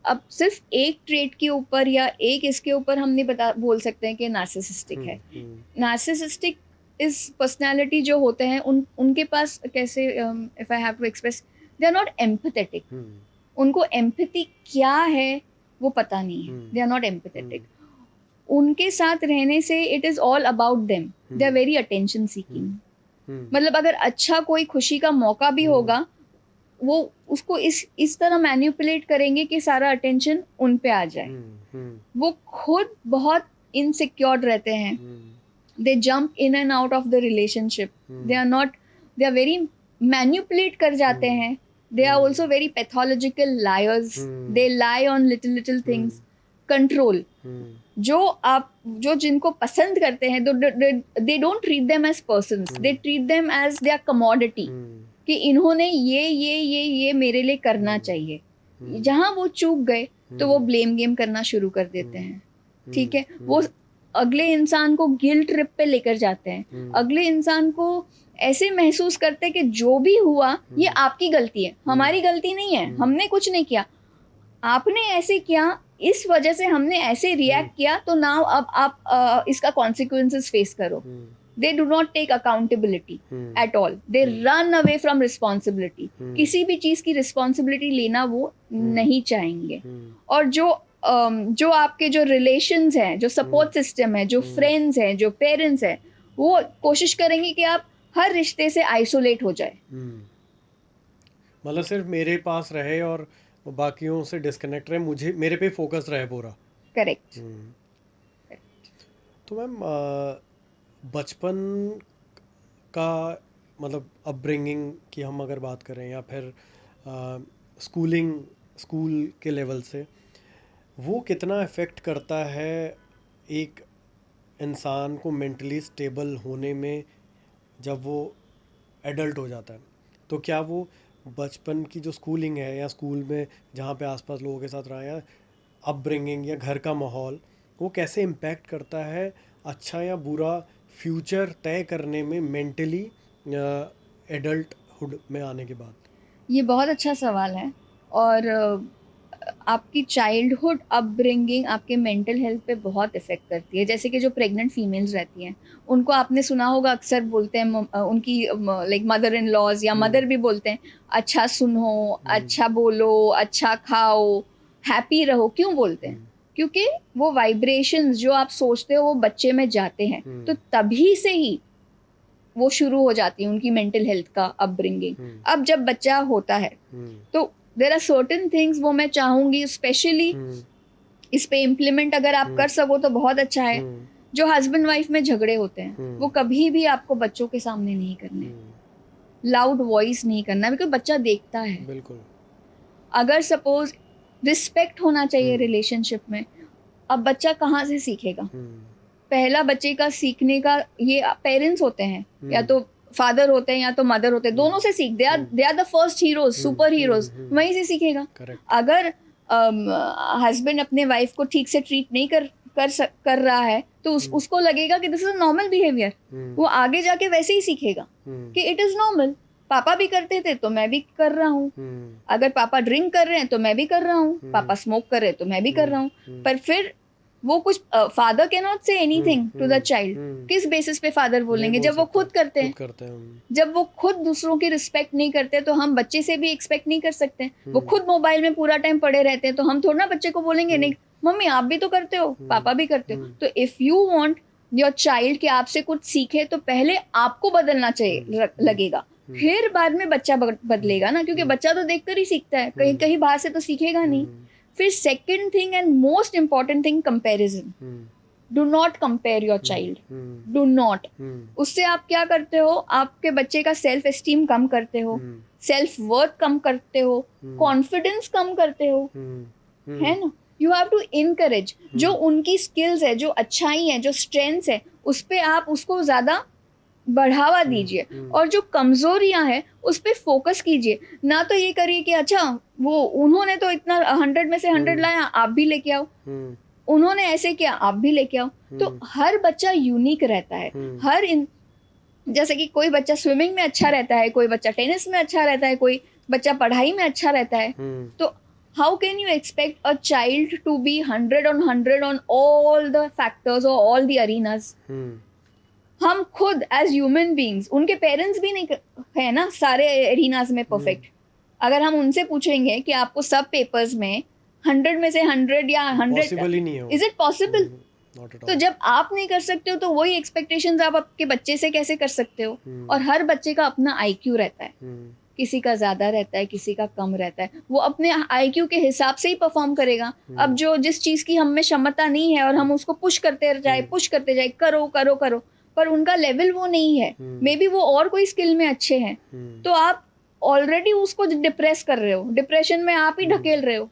S2: अब सिर्फ एक ट्रेट के ऊपर या एक इसके ऊपर हम नहीं बोल सकते हैं कि नार्सिसिस्टिक है। नार्सिसिस्टिक इस पर्सनालिटी जो होते हैं उनके पास कैसे, if I have to express, they are not empathetic. उनको एम्पैथी क्या है वो पता नहीं है, दे आर नॉट एम्पैथेटिक। उनके साथ रहने से it is all about them, they are very attention seeking. मतलब अगर अच्छा कोई खुशी का मौका भी होगा, वो उसको इस तरह मैनिपुलेट करेंगे कि सारा अटेंशन उन पे आ जाए। वो खुद बहुत इनसिक्योर रहते हैं, they jump in and out of the relationship, they are very manipulate कर जाते हैं. They are also very pathological liars. They lie on little things. Control. जो जिनको पसंद करते हैं, they don't treat them as persons. They treat them as their commodity. कि इन्होंने ये मेरे लिए करना चाहिए. जहाँ वो चूक गए तो वो ब्लेम गेम करना शुरू कर देते हैं. ठीक है, वो अगले इंसान को गिल्ट ट्रिप पे लेकर जाते हैं. अगले इंसान को ऐसे महसूस करते हैं कि जो भी हुआ ये आपकी गलती है, हमारी गलती नहीं है, हमने कुछ नहीं किया, आपने ऐसे किया, इस वजह से हमने ऐसे रिएक्ट किया, तो नाउ अब आप इसका कॉन्सिक्वेंसेस फेस करो. They do not take accountability at all. They run away from responsibility. किसी भी चीज की रिस्पॉन्सिबिलिटी लेना वो नहीं चाहेंगे. और जो आपके जो रिलेशंस हैं, जो सपोर्ट सिस्टम है, जो फ्रेंड्स हैं, जो पेरेंट्स हैं, वो कोशिश करेंगे कि आप हर रिश्ते से आइसोलेट हो जाए.
S1: मतलब सिर्फ मेरे पास रहे और बाकियों से डिस्कनेक्ट रहे, मुझे मेरे पे फोकस रहे पूरा.
S2: करेक्ट.
S1: तो मैम बचपन का मतलब अपब्रिंगिंग की हम अगर बात करें, या फिर स्कूल के लेवल से, वो कितना इफ़ेक्ट करता है एक इंसान को मेंटली स्टेबल होने में जब वो एडल्ट हो जाता है? तो क्या वो बचपन की जो स्कूलिंग है, या स्कूल में जहाँ पे आसपास लोगों के साथ रहा, या अपब्रिंगिंग या घर का माहौल, वो कैसे इम्पैक्ट करता है अच्छा या बुरा फ्यूचर तय करने में मेंटली एडल्टहुड में आने के बाद?
S2: ये बहुत अच्छा सवाल है. और आपकी चाइल्डहुड अपब्रिंगिंग आपके मेंटल हेल्थ पे बहुत इफेक्ट करती है. जैसे कि जो प्रेग्नेंट फीमेल्स रहती हैं, उनको आपने सुना होगा, अक्सर बोलते हैं उनकी लाइक मदर इन लॉज या मदर भी बोलते हैं, अच्छा सुनो, अच्छा बोलो, अच्छा खाओ, हैप्पी रहो. क्यों बोलते हैं? क्योंकि वो वाइब्रेशंस जो आप सोचते हो वो बच्चे में जाते हैं. तो तभी से ही वो शुरू हो जाती है उनकी मेंटल हेल्थ का अपब्रिंगिंग. अब जब बच्चा होता है तो देयर आर सर्टेन थिंग्स वो मैं चाहूंगी स्पेशली इस पे इम्प्लीमेंट अगर आप कर सको तो बहुत अच्छा है. जो हस्बैंड वाइफ में झगड़े होते हैं वो कभी भी आपको बच्चों के सामने नहीं करने. लाउड वॉइस नहीं करना, बिकॉज बच्चा देखता है.
S1: बिल्कुल.
S2: अगर सपोज रिस्पेक्ट होना चाहिए रिलेशनशिप में, अब बच्चा कहाँ से सीखेगा? पहला बच्चे का सीखने का ये पेरेंट्स होते हैं, या तो फादर होते हैं या तो मदर होते हैं, दोनों से सीख. They are the first heroes, super heroes, वहीं से सीखेगा. अगर हस्बैंड अपने वाइफ को ठीक से ट्रीट नहीं कर रहा है तो उसको लगेगा कि दिस इज नॉर्मल बिहेवियर. वो आगे जाके वैसे ही सीखेगा कि इट इज नॉर्मल. पापा भी करते थे तो मैं भी कर रहा हूँ. अगर पापा ड्रिंक कर रहे हैं तो मैं भी कर रहा हूँ. पापा स्मोक कर रहे हैं तो मैं भी कर रहा हूँ. पर फिर वो कुछ father can not say anything to the child. किस बेसिस पे फादर बोलेंगे? जब वो खुद करते हैं. जब वो खुद दूसरों की रिस्पेक्ट नहीं करते तो हम बच्चे से भी एक्सपेक्ट नहीं कर सकते. वो खुद मोबाइल में पूरा टाइम पड़े रहते हैं तो हम थोड़ा ना बच्चे को बोलेंगे नहीं मम्मी आप भी तो करते हो, पापा भी करते हो. तो if you want your child कि आपसे कुछ सीखे तो पहले आपको बदलना चाहिए लगेगा, फिर बाद में बच्चा बदलेगा ना, क्योंकि बच्चा तो देखकर ही सीखता है, कहीं कहीं बाहर से तो सीखेगा नहीं. फिर second thing and most important thing, comparison. Do not compare your child, do not. उससे आप क्या करते हो? आपके बच्चे का सेल्फ एस्टीम कम करते हो, सेल्फ वर्थ कम करते हो, कॉन्फिडेंस कम करते हो, है ना. यू हैव टू इनकरेज जो उनकी स्किल्स है, जो अच्छाई है, जो स्ट्रेंथ्स है, उस पे आप उसको ज्यादा बढ़ावा दीजिए. और जो कमजोरियां हैं उस पे फोकस कीजिए. ना तो ये करिए कि अच्छा वो उन्होंने तो इतना 100 में से 100 लाया, आप भी लेके आओ, उन्होंने ऐसे किया आप भी लेके आओ. तो हर बच्चा यूनिक रहता है. जैसे कि कोई बच्चा स्विमिंग में अच्छा रहता है, कोई बच्चा टेनिस में अच्छा रहता है, कोई बच्चा पढ़ाई में अच्छा रहता है. तो how can you expect a child to be 100 on 100 on all the factors or all the arenas? हम खुद एज ह्यूमन बींग्स, उनके पेरेंट्स भी नहीं है ना सारे एरिनाज में परफेक्ट. अगर हम उनसे पूछेंगे कि आपको सब पेपर्स में 100 में से 100 या 100, इज इट पॉसिबल? तो जब आप नहीं कर सकते हो तो वही एक्सपेक्टेशंस आप आपके बच्चे से कैसे कर सकते हो? और हर बच्चे का अपना IQ रहता है, किसी का ज्यादा रहता है, किसी का कम रहता है. वो अपने IQ के हिसाब से ही परफॉर्म करेगा. अब जो जिस चीज की हम में क्षमता नहीं है और हम उसको पुश करते जाए, करो करो करो, पर उनका लेवल वो नहीं है, मे बी वो और कोई स्किल में अच्छे हैं, तो आप ऑलरेडी उसको डिप्रेस कर रहे हो, डिप्रेशन में आप ही ढकेल रहे हो.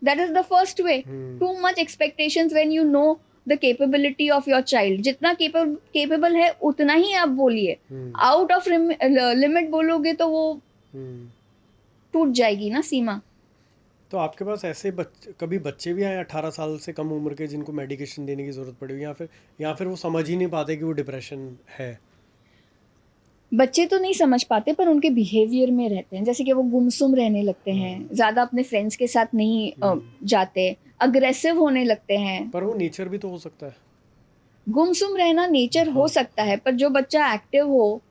S2: That is the first way. Too much expectations when you know the capability of your child. जितना केपेबल है उतना ही आप बोलिए. आउट ऑफ लिमिट बोलोगे तो वो टूट जाएगी ना सीमा.
S1: तो आपके पास ऐसे कभी बच्चे भी आए 18 साल से कम उम्र के जिनको मेडिकेशन देने की ज़रूरत पड़ी, या फिर वो समझ ही नहीं पाते कि वो डिप्रेशन है?
S2: बच्चे तो नहीं समझ पाते, पर उनके बिहेवियर में रहते हैं. जैसे कि वो गुमसुम रहने लगते हैं, ज़्यादा अपने फ्रेंड्स के साथ नहीं जाते, अग्रेसिव होने लगते हैं.
S1: पर वो नेचर भी तो हो सकता है.
S2: गुमसुम रहना नेचर हो सकता है, पर जो बच्चा एक्टिव हो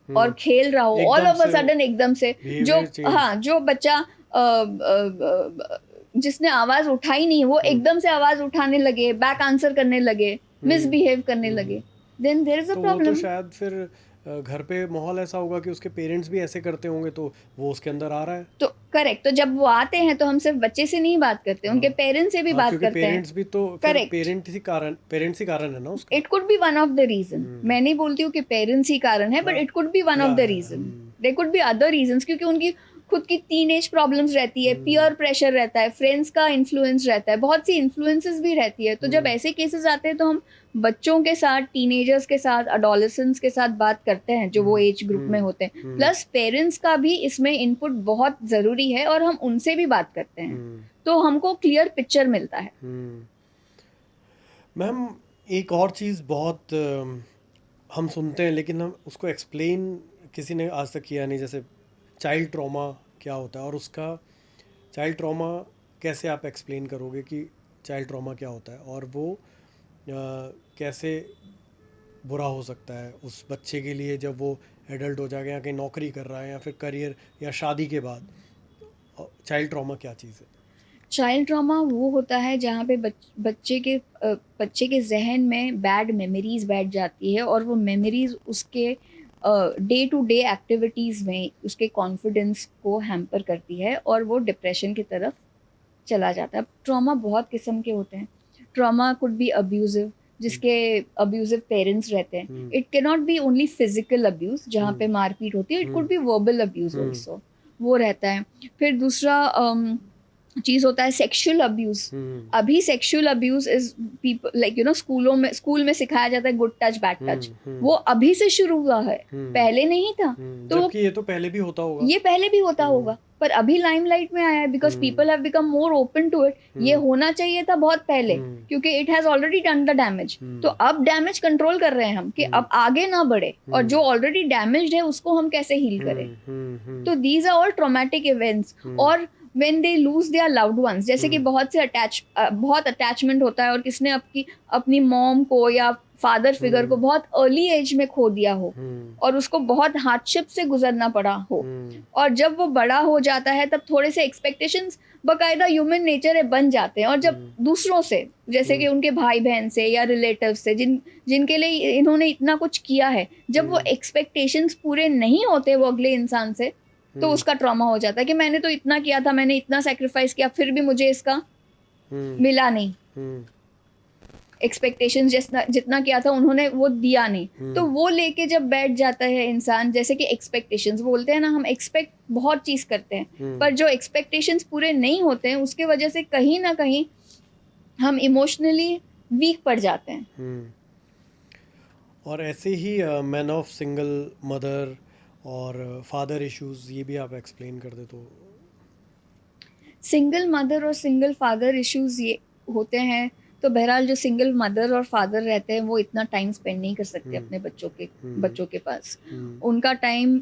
S2: और खेल रहा हो, ऑल ऑफ अ सडन एकदम से जो बच्चा जिसने आवाज उठाई नहीं, वो एकदम से आवाज उठाने लगे, बैक आंसर करने लगे, मिसबिहेव करने लगे, then there is a problem.
S1: तो शायद फिर घर पे माहौल ऐसा होगा कि उसके पेरेंट्स भी ऐसे करते होंगे, तो वो उसके अंदर आ रहा है. तो
S2: करेक्ट. तो जब वो आते हैं तो हम सिर्फ बच्चे से नहीं बात करते, उनके पेरेंट्स से भी बात करते हैं.
S1: पेरेंट्स भी तो पेरेंट्स ही कारण है ना उसका.
S2: It could be one of the reason. मैं नहीं बोलती हूँ कि पेरेंट्स ही कारण है, but it could be one of the reason. There could be other reasons, क्योंकि उनकी खुद की टीनेज प्रॉब्लम्स रहती है, पीयर प्रेशर रहता है, फ्रेंड्स का इन्फ्लुएंस रहता है, बहुत सी इन्फ्लुएंसेस भी रहती है. तो जब ऐसे केसेस आते हैं तो हम बच्चों के साथ, टीनेजर्स के साथ, अडोलेसेंट्स के साथ बात करते हैं जो वो एज ग्रुप में होते हैं. प्लस पेरेंट्स का भी इसमें इनपुट बहुत ज़रूरी है, और हम उनसे भी बात करते हैं, तो हमको क्लियर पिक्चर मिलता है.
S1: मैम, एक और चीज़ बहुत हम सुनते हैं लेकिन हम उसको एक्सप्लेन किसी ने आज तक किया नहीं, जैसे चाइल्ड ट्रॉमा क्या होता है, और उसका चाइल्ड ट्रॉमा कैसे आप एक्सप्लेन करोगे कि चाइल्ड ट्रॉमा क्या होता है, और वो कैसे बुरा हो सकता है उस बच्चे के लिए जब वो एडल्ट हो जाएगा, या कहीं नौकरी कर रहा है, या फिर करियर या शादी के बाद. चाइल्ड ट्रॉमा क्या चीज़ है?
S2: चाइल्ड ट्रॉमा वो होता है जहाँ पे बच्चे के जहन में बैड मेमोरीज बैठ जाती है, और वो मेमोरीज उसके डे टू डे एक्टिविटीज़ में उसके कॉन्फिडेंस को हैम्पर करती है, और वो डिप्रेशन की तरफ चला जाता है. ट्रॉमा बहुत किस्म के होते हैं. ट्रॉमा कुड बी अब्यूजिव, जिसके अब्यूजिव पेरेंट्स रहते हैं. It can not be only physical abuse जहाँ पे मारपीट होती है, it could B verbal abuse also, वो रहता है. फिर दूसरा चीज होता है सेक्सुअल अब्यूज. अभी sexual abuse is people like school में सिखाया जाता है गुड टच बैड टच. वो अभी से शुरू हुआ है, पहले नहीं था.
S1: तो ये तो पहले भी होता होगा.
S2: ये पहले भी होता होगा, पर अभी लाइमलाइट में आया है because people have become more open to it. ये होना चाहिए था बहुत पहले, क्योंकि it has already done the damage. तो अब डैमेज कंट्रोल कर रहे हैं हम कि अब आगे ना बढ़े, और जो ऑलरेडी डैमेज्ड है उसको हम कैसे हील करें. तो these are all traumatic events. और when they lose their loved ones, जैसे कि बहुत अटैचमेंट होता है, और किसने अपनी मॉम को या फादर फिगर को बहुत अर्ली एज में खो दिया हो, और उसको बहुत हार्डशिप से गुजरना पड़ा हो, और जब वो बड़ा हो जाता है तब थोड़े से एक्सपेक्टेशंस बकायदा ह्यूमन नेचर है बन जाते हैं. और जब दूसरों से, जैसे कि उनके भाई बहन से या रिलेटिव से जिनके लिए इन्होंने इतना कुछ किया है, जब वो एक्सपेक्टेशंस पूरे नहीं होते वो अगले इंसान से, तो उसका ट्रॉमा हो जाता है कि मैंने तो इतना किया था, मैंने इतना सैक्रिफाइस किया, फिर भी मुझे इसका मिला नहीं. एक्सपेक्टेशंस जितना किया था उन्होंने वो दिया नहीं. तो वो लेके जब बैठ जाता है इंसान, जैसे कि एक्सपेक्टेशंस बोलते हैं ना, हम एक्सपेक्ट बहुत चीज करते हैं, पर जो एक्सपेक्टेशंस पूरे नहीं होते हैं उसके वजह से कहीं ना कहीं हम इमोशनली वीक पड़ जाते हैं.
S1: और ऐसे ही मैन ऑफ सिंगल मदर और फादर इश्यूज, ये भी आप एक्सप्लेन कर दे. तो
S2: सिंगल मदर और सिंगल फादर इश्यूज ये होते हैं, तो बहरहाल जो सिंगल मदर और फादर रहते हैं वो इतना टाइम स्पेंड नहीं कर सकते अपने बच्चों के पास. उनका टाइम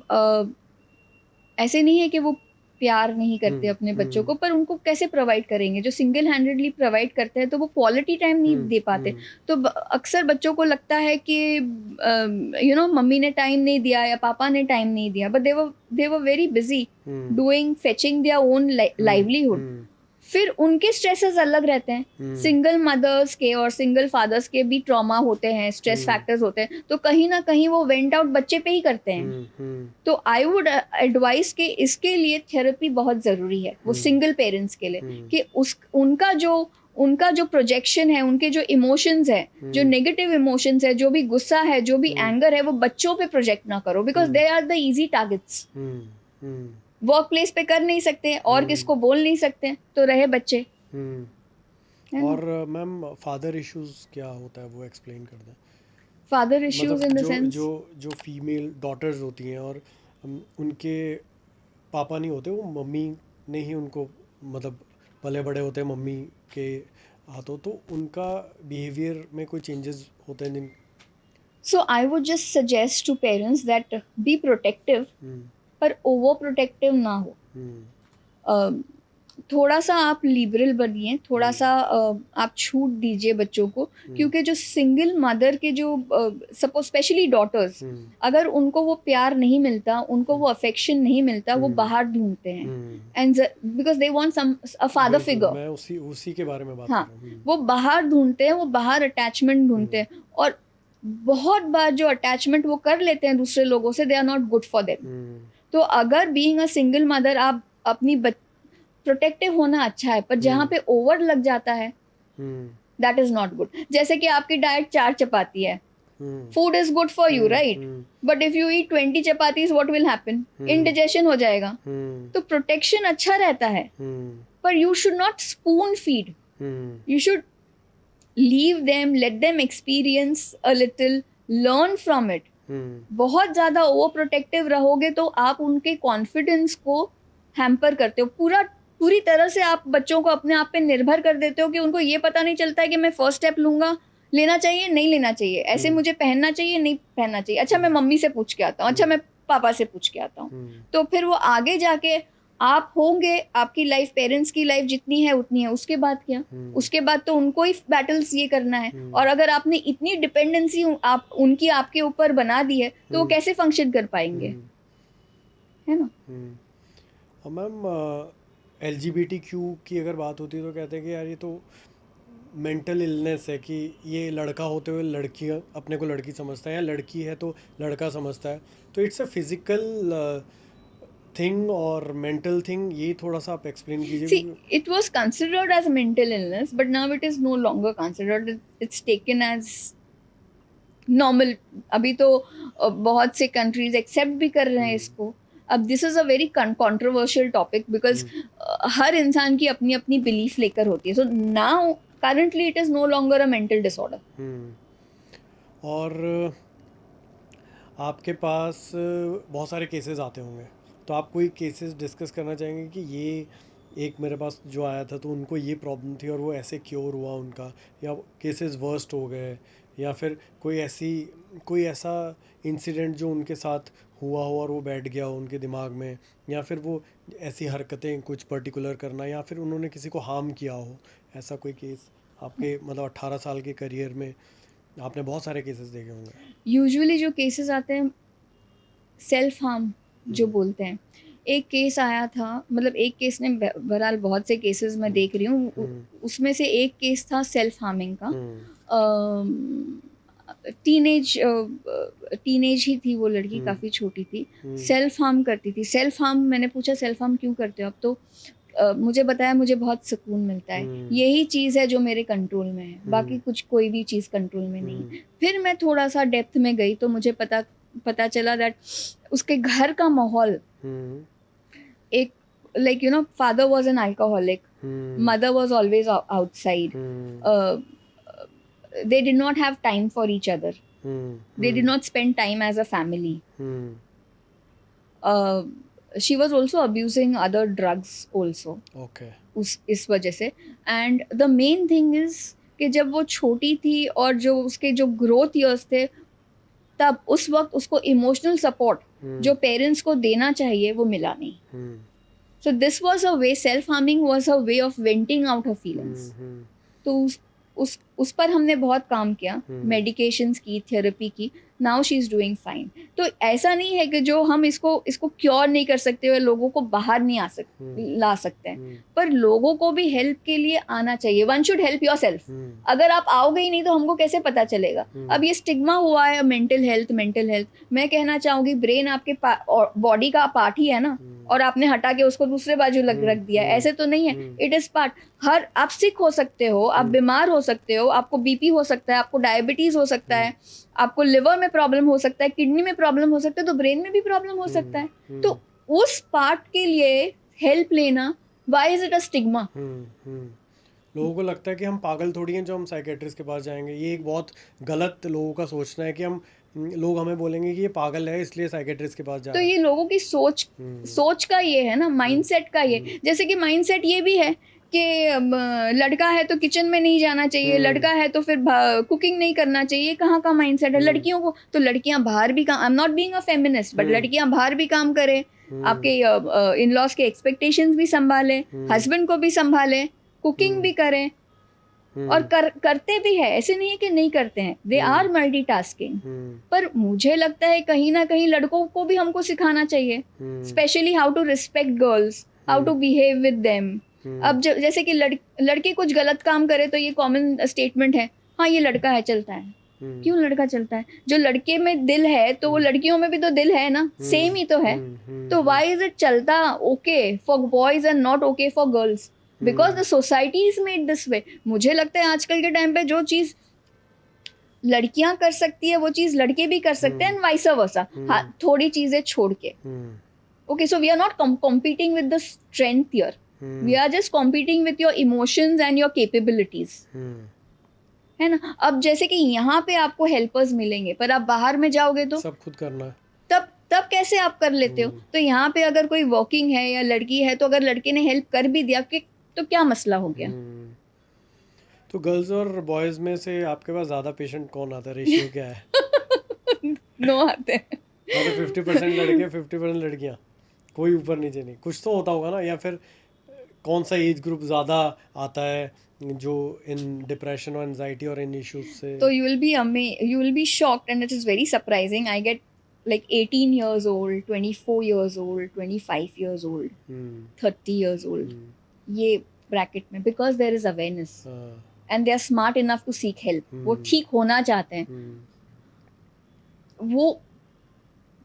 S2: ऐसे नहीं है कि वो प्यार नहीं करते अपने बच्चों को, पर उनको कैसे प्रोवाइड करेंगे. जो सिंगल हैंडेडली प्रोवाइड करते हैं तो वो क्वालिटी टाइम नहीं दे पाते. तो अक्सर बच्चों को लगता है कि मम्मी ने टाइम नहीं दिया या पापा ने टाइम नहीं दिया, but they were very busy doing fetching their own livelihood. फिर उनके स्ट्रेसेस अलग रहते हैं. सिंगल मदर्स के और सिंगल फादर्स के भी ट्रॉमा होते हैं, स्ट्रेस फैक्टर्स होते हैं, तो कहीं ना कहीं वो वेंट आउट बच्चे पे ही करते हैं. तो आई वुड एडवाइस कि इसके लिए थेरेपी बहुत ज़रूरी है, वो सिंगल पेरेंट्स के लिए, कि उनका जो उनका जो प्रोजेक्शन है, उनके जो इमोशंस है, जो नेगेटिव इमोशंस है, जो भी गुस्सा है, जो भी एंगर है, वो बच्चों पे प्रोजेक्ट ना करो, because they are the easy targets. Work place पे कर नहीं सकते और किसको बोल नहीं सकते, तो रहे बच्चे.
S1: और मैम फादर इश्यूज क्या होता है वो एक्सप्लेन कर दें.
S2: Father issues in the sense,
S1: जो फीमेल डॉटर्स होती हैं और उनके पापा नहीं होते, वो मम्मी ने ही उनको मतलब पले बड़े होते हैं मम्मी के हाथों, तो उनका बिहेवियर में कोई चेंजेस होते हैं जिन.
S2: So I would just suggest to parents that be protective, पर ओवर प्रोटेक्टिव ना हो. थोड़ा सा आप लिबरल बनिए, थोड़ा सा आप छूट दीजिए बच्चों को, क्योंकि जो सिंगल मदर के जो सपोज स्पेशली डॉटर्स, अगर उनको वो प्यार नहीं मिलता, उनको वो अफेक्शन नहीं मिलता, वो बाहर ढूंढते हैं, and because they want some a father figure.
S1: मैं उसी के बारे में बात
S2: हाँ,
S1: कर रहा हूँ.
S2: वो बाहर ढूंढते हैं, वो बाहर अटैचमेंट ढूंढते हैं, और बहुत बार जो अटैचमेंट वो कर लेते हैं दूसरे लोगों से, they are not good for them. तो अगर बीइंग अ सिंगल मदर आप अपनी प्रोटेक्टिव होना अच्छा है, पर जहाँ पे ओवर लग जाता है, दैट इज नॉट गुड. जैसे कि आपकी डाइट 4 चपाती है, food is good for you, right, but if you eat 20 chapatis, what will happen? Indigestion हो जाएगा. तो प्रोटेक्शन अच्छा रहता है, पर you should not spoon feed. You should leave them, let them experience a little, learn from it. बहुत ज्यादा ओवर प्रोटेक्टिव रहोगे तो आप उनके कॉन्फिडेंस को हैम्पर करते हो, पूरी तरह से आप बच्चों को अपने आप पे निर्भर कर देते हो कि उनको ये पता नहीं चलता है कि मैं फर्स्ट स्टेप लूंगा, लेना चाहिए नहीं लेना चाहिए, ऐसे मुझे पहनना चाहिए नहीं पहनना चाहिए, अच्छा मैं मम्मी से पूछ के आता हूँ, अच्छा मैं पापा से पूछ के आता हूँ. तो फिर वो आगे जाके आप होंगे, आपकी लाइफ, पेरेंट्स की लाइफ जितनी है उतनी है, उसके बाद क्या? उसके बाद तो उनको ही बैटल्स ये करना है. और अगर आपने इतनी डिपेंडेंसी आप उनकी आपके ऊपर बना दी है, तो वो कैसे फंक्शन कर पाएंगे, है ना?
S1: मैम LGBTQ की अगर बात होती है तो कहते हैं कि यार ये तो मेंटल इलनेस है, कि ये लड़का होते हुए लड़की अपने को लड़की समझता है, या लड़की है तो लड़का समझता है, तो इट्स अ फिजिकल थिंग और मेंटल थिंग. ये थोड़ा सा आप एक्सप्लेन कीजिए.
S2: See, it was considered as a mental illness, but now it is no longer considered. It's taken as normal. अभी तो बहुत से कंट्रीज एक्सेप्ट भी कर रहे हैं इसको. अब this is a very controversial topic, because हर इंसान की अपनी अपनी बिलीफ लेकर होती है. So now currently it is no longer a mental disorder.
S1: और आपके पास बहुत सारे केसेस आते होंगे, तो आप कोई केसेस डिस्कस करना चाहेंगे कि ये एक मेरे पास जो आया था तो उनको ये प्रॉब्लम थी और वो ऐसे क्योर हुआ उनका, या केसेस वर्स्ट हो गए, या फिर कोई ऐसा इंसिडेंट जो उनके साथ हुआ हो और वो बैठ गया हो उनके दिमाग में, या फिर वो ऐसी हरकतें कुछ पर्टिकुलर करना, या फिर उन्होंने किसी को हार्म किया हो, ऐसा कोई केस आपके मतलब 18 साल के करियर में आपने बहुत सारे केसेस देखे होंगे.
S2: यूजुअली जो केसेस आते हैं सेल्फ हार्म जो बोलते हैं. एक केस आया था, मतलब एक केस ने, बहरहाल बहुत से केसेस मैं देख रही हूँ, उसमें से एक केस था सेल्फ हार्मिंग का. टीनेज ही थी वो लड़की, काफ़ी छोटी थी, सेल्फ हार्म करती थी. सेल्फ हार्म, मैंने पूछा सेल्फ हार्म क्यों करते हो? अब तो मुझे बताया मुझे बहुत सुकून मिलता है, यही चीज़ है जो मेरे कंट्रोल में है, बाकी कोई भी चीज़ कंट्रोल में नहीं. फिर मैं थोड़ा सा डेप्थ में गई तो मुझे पता चला दैट उसके घर का माहौल, एक like you no, father was an alcoholic, mother was always outside, they did not have time for each other. They did not spend time as a family. She was also abusing other drugs also.
S1: Okay.
S2: इस वजह से. And the main thing is कि जब वो छोटी थी और जो उसके जो ग्रोथ ईयर्स थे, तब उस वक्त उसको इमोशनल सपोर्ट जो पेरेंट्स को देना चाहिए वो मिला नहीं. So this was a way, self harming was a way of venting out her feelings. तो उस पर हमने बहुत काम किया, मेडिकेशंस की, थेरेपी की. Now she is doing fine. तो ऐसा नहीं है कि जो हम इसको क्योर नहीं कर सकते हुए लोगों को बाहर नहीं ला सकते हैं, पर लोगों को भी हेल्प के लिए आना चाहिए. One should help your self. अगर आप आओगे ही नहीं तो हमको कैसे पता चलेगा? अब ये स्टिग्मा हुआ है मेंटल हेल्थ. मैं कहना चाहूँगी ब्रेन आपके बॉडी का पार्ट ही है ना, और आपने हटा के उसको दूसरे बाजू रख दिया, ऐसे तो नहीं है। It is part. हर आप सिक हो सकते हो, आप बीमार हो सकते हो, आपको बीपी हो सकता है, आपको डायबिटीज हो सकता है, आपको लिवर में प्रॉब्लम हो सकता है, किडनी में प्रॉब्लम हो सकता है, तो ब्रेन में भी प्रॉब्लम हो सकता है। तो उस पार्ट के लिए हेल्प लेना, why is it a stigma?
S1: लोगों को लगता है कि हम पागल थोड़ी हैं जो हम साइकेट्रिस्ट के पास जाएंगे। ये एक बहुत गलत लोगों का सोचना है कि हम लोग हमें बोलेंगे कि ये पागल है इसलिए साइकेट्रिस्ट के पास जा
S2: तो
S1: रहा है।
S2: ये लोगों की सोच का ये है ना, माइंडसेट का ये। जैसे कि माइंडसेट ये भी है कि लड़का है तो किचन में नहीं जाना चाहिए, लड़का है तो फिर कुकिंग नहीं करना चाहिए। कहाँ का माइंडसेट है? लड़कियों को तो लड़कियां बाहर भी काम, आई am not being a feminist, but लड़कियां बाहर भी काम करें, आपके इन लॉज के एक्सपेक्टेशंस भी संभाले, हस्बैंड को भी संभाले, कुकिंग भी करें, और करते भी है, ऐसे नहीं है कि नहीं करते हैं, दे आर मल्टीटास्किंग। पर मुझे लगता है कहीं ना कहीं लड़कों को भी हमको सिखाना चाहिए, specially how to respect girls, how to behave with them. अब जैसे कि लड़के कुछ गलत काम करे तो ये कॉमन स्टेटमेंट है, हाँ ये लड़का है चलता है। क्यों लड़का चलता है? जो लड़के में दिल है तो वो लड़कियों में भी तो दिल है ना, सेम ही तो है। तो व्हाई इज इट चलता okay for boys and not okay for girls? Because the society is made this way. मुझे लगता है आजकल के टाइम पे जो चीज लड़कियां कर सकती है वो चीज लड़के भी कर सकते हैं, एंड वाइस वर्सा। हाँ, थोड़ी चीजें छोड़ के। Okay, so we are not competing with the strength here. We are just competing with your emotions and your capabilities. है ना? अब जैसे कि यहाँ पे आपको हेल्पर्स मिलेंगे, पर आप बाहर में जाओगे तो
S1: सब खुद करना है।
S2: तब कैसे आप कर लेते हो? तो यहाँ पे अगर कोई वर्किंग है या लड़की है, तो अगर लड़के ने हेल्प कर भी दिया तो क्या मसला हो गया?
S1: तो गर्ल्स और बॉयज में से आपके पास ज्यादा पेशेंट कौन आता है? रेशियो क्या है?
S2: नो आते हैं।
S1: 50% लड़के 50% लड़कियां, कोई ऊपर नीचे नहीं, कुछ तो होता होगा ना? या फिर कौन सा एज ग्रुप ज़्यादा आता है जो इन डिप्रेशन और एंजाइटी और इन इश्यूज से?
S2: तो you will be shocked, and it is very surprising. I get like 18 years old, 24 years old, 25 years old, 30 years old, ये ब्रैकेट में, because there is awareness and they are smart enough to seek help. वो ठीक होना चाहते हैं, वो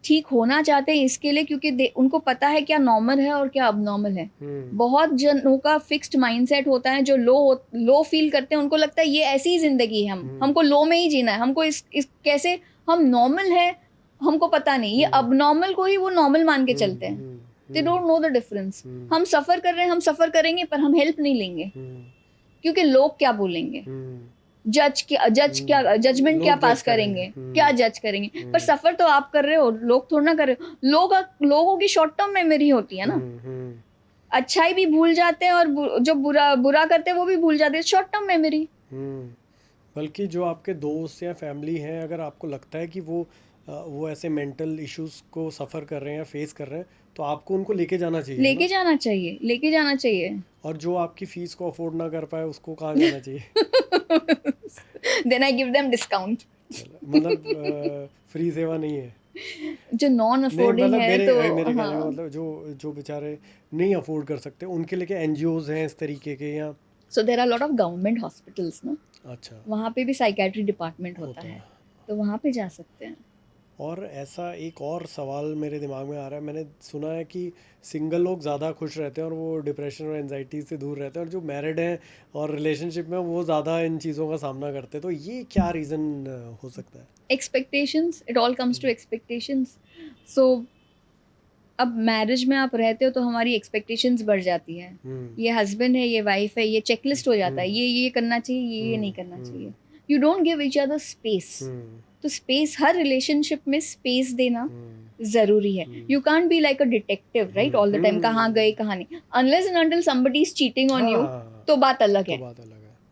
S2: ठीक होना चाहते हैं इसके लिए क्योंकि उनको पता है क्या नॉर्मल है और क्या अबनॉर्मल है। बहुत जनों का फिक्स्ड माइंडसेट होता है, जो लो फील करते हैं, उनको लगता है ये ऐसी ही जिंदगी है, हमको लो में ही जीना है, हमको इस कैसे हम नॉर्मल है हमको पता नहीं, ये अबनॉर्मल को ही वो नॉर्मल मान के चलते हैं। They don't know the difference. हम सफर कर रहे हैं, हम सफर करेंगे, पर हम हेल्प नहीं लेंगे क्योंकि लोग क्या बोलेंगे, जजमेंट क्या पास करेंगे, क्या जज करेंगे। पर सफर तो आप कर रहे हो, लोग थोड़ा ना कर रहे हो। लोगों की शॉर्ट टर्म मेमोरी होती है ना, अच्छाई भी भूल जाते हैं और जो बुरा करते हैं वो भी भूल जाते हैं, शॉर्ट टर्म मेमोरी।
S1: बल्कि जो आपके दोस्त या फैमिली हैं, अगर आपको लगता है कि वो ऐसे मेंटल इश्यूज को सफ़र कर रहे हैं या फेस कर रहे हैं, तो आपको उनको लेके जाना चाहिए। और जो आपकी फीस को अफोर्ड ना कर पाए उसको कहाँ जाना चाहिए?
S2: Then I give them discount.
S1: मतलब फ्री सेवा नहीं है
S2: जो नॉन अफोर्डिंग है, तो
S1: मेरे कहने का मतलब जो बेचारे नहीं अफोर्ड कर सकते उनके लिए एनजीओज हैं इस तरीके के, या
S2: so there are lot of government hospitals ना।
S1: अच्छा,
S2: वहाँ पे भी साइकेट्री डिपार्टमेंट होता है, तो वहाँ पे जा सकते हैं।
S1: और ऐसा एक और सवाल मेरे दिमाग में आ रहा है, मैंने सुना है कि सिंगल लोग ज़्यादा खुश रहते हैं और वो डिप्रेशन और एंजाइटी से दूर रहते हैं, और जो मैरिड हैं और रिलेशनशिप में वो ज़्यादा इन चीज़ों का सामना करते हैं। तो ये क्या रीज़न हो सकता है?
S2: Expectations, it all comes to expectations. So अब मैरिज में आप रहते हो तो हमारी एक्सपेक्टेशंस बढ़ जाती हैं। ये हस्बैंड है, ये वाइफ है, ये चेकलिस्ट हो जाता है, ये करना चाहिए, ये नहीं करना चाहिए। You don't give each other space. तो स्पेस, हर रिलेशनशिप में स्पेस देना जरूरी है। You can't be like a detective right all the time, कहाँ गए कहाँ नहीं। Unless and until somebody is cheating on you, तो बात अलग है।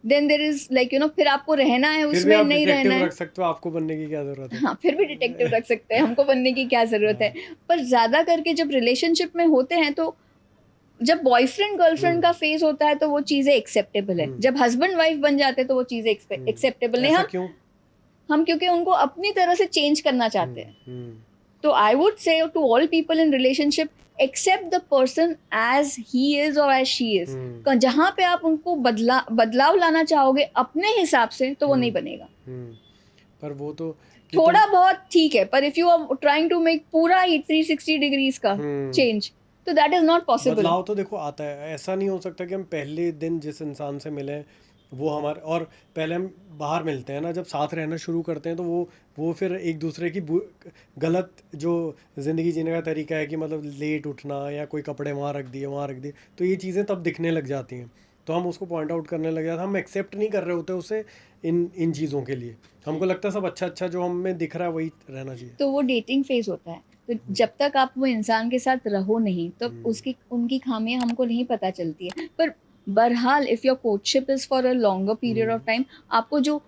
S2: देन देयर इज लाइक फिर आपको रहना है उसमें, नहीं रहना है।
S1: रख सकते हो, आपको बनने की क्या जरूरत है?
S2: हाँ, फिर भी डिटेक्टिव रख सकते हैं, हमको बनने की क्या जरूरत है। पर ज्यादा करके जब रिलेशनशिप में होते हैं, तो जब बॉयफ्रेंड गर्लफ्रेंड का फेज होता है तो वो चीजें एक्सेप्टेबल है। जब हस्बैंड वाइफ बन जाते हैं तो वो चीजें एक्सेप्टेबल नहीं। हम क्योंकि उनको अपनी तरह से चेंज करना चाहते हैं। तो I would say to all people in relationship, accept the person as he is और एज शी इज। जहां पे आप उनको बदलाव लाना चाहोगे अपने हिसाब से, तो वो नहीं बनेगा।
S1: पर वो तो
S2: थोड़ा बहुत ठीक है, पर if you are trying to make पूरा ही 360 डिग्रीज का चेंज, तो दैट इज नॉट पॉसिबल।
S1: बदलाव तो देखो आता है, ऐसा नहीं हो सकता कि हम पहले दिन जिस इंसान से मिले वो हमारे, और पहले हम बाहर मिलते हैं ना, जब साथ रहना शुरू करते हैं तो वो फिर एक दूसरे की गलत जो ज़िंदगी जीने का तरीका है कि मतलब लेट उठना या कोई कपड़े वहाँ रख दिए, तो ये चीज़ें तब दिखने लग जाती हैं, तो हम उसको पॉइंट आउट करने लग जाते हैं, हम एक्सेप्ट नहीं कर रहे होते उसे इन चीज़ों के लिए, हमको लगता है सब अच्छा अच्छा जो हमें दिख रहा है वही रहना चाहिए।
S2: तो वो डेटिंग फेज होता है, तो जब तक आप वो इंसान के साथ रहो नहीं तो उसकी उनकी खामियां हमको नहीं पता चलती है। पर बहरहाल if your courtship is for a longer period of time, आपको जो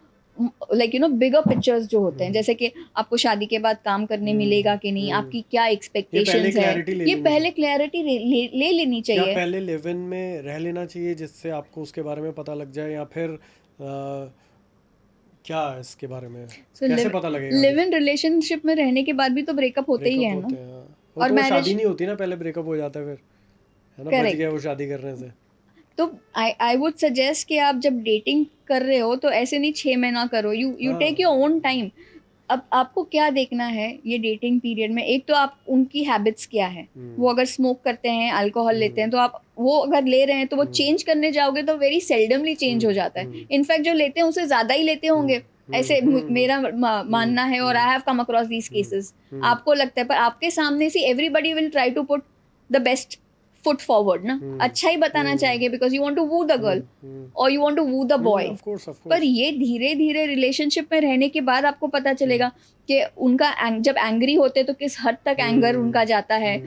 S2: लाइक बिगर पिक्चर्स जो होते हैं, जैसे कि आपको शादी के बाद काम करने मिलेगा कि नहीं, आपकी क्या एक्सपेक्टेशंस है, ये पहले क्लैरिटी ले लेनी
S1: क्या
S2: चाहिए।
S1: पहले लिव इन में रह लेना चाहिए जिससे आपको उसके बारे में पता लग जाए, या फिर क्या इसके बारे में कैसे पता लगेगा?
S2: लिव इन रिलेशनशिप में रहने के बाद भी तो ब्रेकअप होते ही है ना,
S1: और तो शादी नहीं होती ना, पहले ब्रेकअप हो जाता है फिर, है ना, बच गया वो शादी करने से।
S2: तो आई वुड सजेस्ट कि आप जब डेटिंग कर रहे हो तो ऐसे नहीं 6 महीना करो, you take your own time. अब आपको क्या देखना है ये डेटिंग पीरियड में, एक तो आप उनकी हैबिट्स क्या है, वो अगर स्मोक करते हैं, अल्कोहल लेते हैं, तो आप वो अगर ले रहे हैं तो वो चेंज करने जाओगे तो वेरी सेल्डमली चेंज हो जाता है। इनफैक्ट जो लेते हैं उसे ज्यादा ही लेते होंगे, ऐसे मेरा मानना है, और I have come across these cases. आपको लगता है, पर आपके सामने से everybody will try to put the best foot forward ना, अच्छा ही बताना चाहेंगे, because you want to woo the girl और you want to woo the boy. पर ये धीरे धीरे रिलेशनशिप में रहने के बाद आपको पता चलेगा कि उनका जब एंग्री होते हैं तो किस हद तक एंगर उनका जाता है,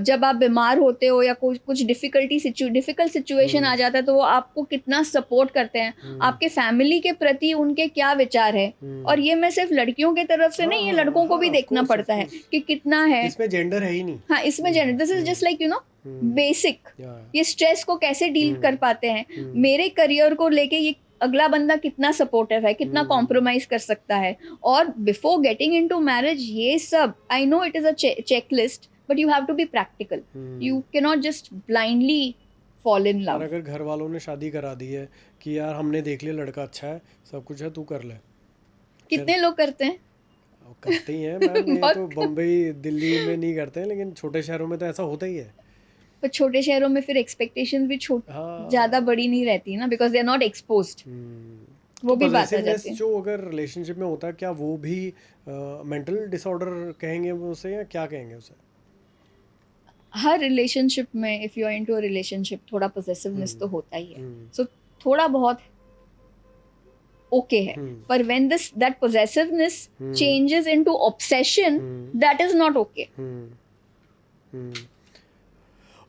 S2: जब आप बीमार होते हो या कुछ डिफिकल्ट सिचुएशन आ जाता है तो वो आपको कितना सपोर्ट करते हैं, आपके फैमिली के प्रति उनके क्या विचार है। और ये मैं सिर्फ लड़कियों के तरफ से नहीं, ये लड़कों को भी देखना पड़ता है कि कितना है,
S1: इसमें जेंडर है ही नहीं।
S2: हाँ, इसमें gender, this is just like basic, ये स्ट्रेस को कैसे डील कर पाते हैं, मेरे करियर को लेके ये अगला बंदा कितना सपोर्टिव है, कितना कॉम्प्रोमाइज कर सकता है। और बिफोर गेटिंग इनटू मैरिज ये सब, I know it is a checklist, but you have to be practical, you can not just blindly fall in love.
S1: अगर घर वालों ने शादी करा दी है कि यार हमने देख लिया लड़का अच्छा है, सब कुछ है, तू कर ले,
S2: कितने लोग करते हैं?
S1: करते ही हैं मैम, ये तो बम्बई दिल्ली में नहीं करते हैं, लेकिन छोटे शहरों में तो ऐसा होता ही है।
S2: पर छोटे शहरों में फिर एक्सपेक्टेशंस भी ज्यादा बड़ी नहीं रहती ना, because they are not exposed. वो भी बात आ जाती है।
S1: जो अगर रिलेशनशिप में होता है, क्या वो भी मेंटल डिसऑर्डर कहेंगे उसे, या क्या कहेंगे उसे?
S2: हर रिलेशनशिप में if you are into a relationship थोड़ा पोजेसिवनेस तो होता ही है, सो थोड़ा बहुत ओके है। पर when that possessiveness changes into obsession, that is not okay.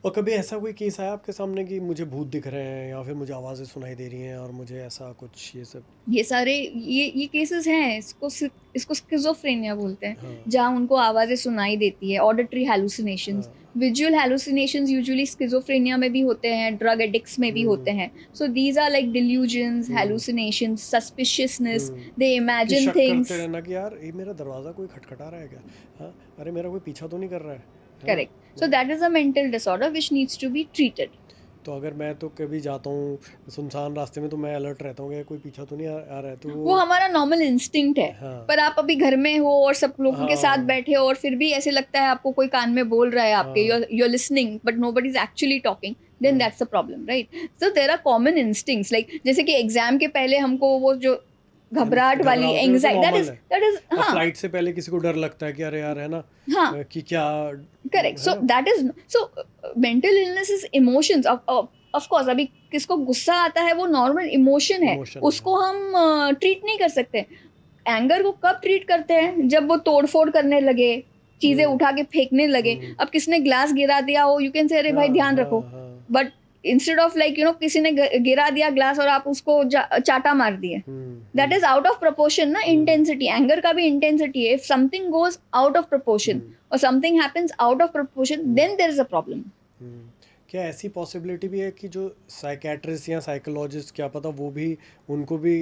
S1: और कभी ऐसा कोई केस आया आपके सामने कि मुझे भूत दिख रहे हैं या फिर मुझे आवाज़ें सुनाई दे रही हैं और मुझे ऐसा कुछ, ये सब?
S2: ये सारे ये केसेस हैं, इसको स्किज़ोफ्रेनिया बोलते हैं, जहाँ उनको आवाज़ें सुनाई देती है, ऑडिटरी हैलुसिनेशंस, विजुअल हैलुसिनेशंस यूजुअली स्किज़ोफ्रेनिया में भी होते हैं, ड्रग एडिक्ट्स में भी होते हैं। So these are like delusions, hallucinations, suspiciousness, they imagine things,
S1: रहना कि यार ये मेरा दरवाज़ा कोई खटखटा रहा है क्या, हाँ, अरे मेरा कोई पीछा तो नहीं कर रहा है।
S2: Correct, so that is a mental disorder which needs to be treated.
S1: तो अगर मैं तो कभी जाता हूँ सुनसान रास्ते में तो मैं अलर्ट रहता हूँ कि कोई पीछा तो नहीं आ रहा है, तो
S2: वो हमारा नॉर्मल इंस्टिंक्ट है।
S1: हाँ।
S2: पर आप अभी घर में हो और सब लोगों के साथ बैठे हो और फिर भी ऐसे लगता है आपको कोई कान में बोल रहा है आपके, you are listening but nobody is actually talking, then that's a problem, right? So there are common instincts, like जैसे कि एग्जाम के पहले हमको वो जो घबराहट वाली एंजाइटी, दैट इज हाँ,
S1: फ्लाइट से पहले किसी को डर लगता है कि अरे यार, है ना,
S2: हाँ,
S1: कि क्या,
S2: correct. So that is, so mental illness is emotions. Of course अभी किसको गुस्सा आता है वो नॉर्मल इमोशन है, उसको हम ट्रीट नहीं कर सकते। एंगर को कब ट्रीट करते हैं? जब वो तोड़फोड़ करने लगे, चीजें उठा के फेंकने लगे। अब किसने ग्लास गिरा दिया हो, यू कैन से अरे भाई ध्यान रखो, बट इंस्टेड ऑफ लाइक किसी ने गिरा दिया ग्लास और आप उसको चाटा मार दिए, that is out of proportion ना इंटेंसिटी। एंगर का भी इंटेंसिटी है। If something goes out of proportion और something happens out of proportion, then there is a problem.
S1: क्या ऐसी पॉसिबिलिटी भी है कि जो साइकेट्रिस्ट या साइकोलॉजिस्ट, क्या पता वो भी, उनको भी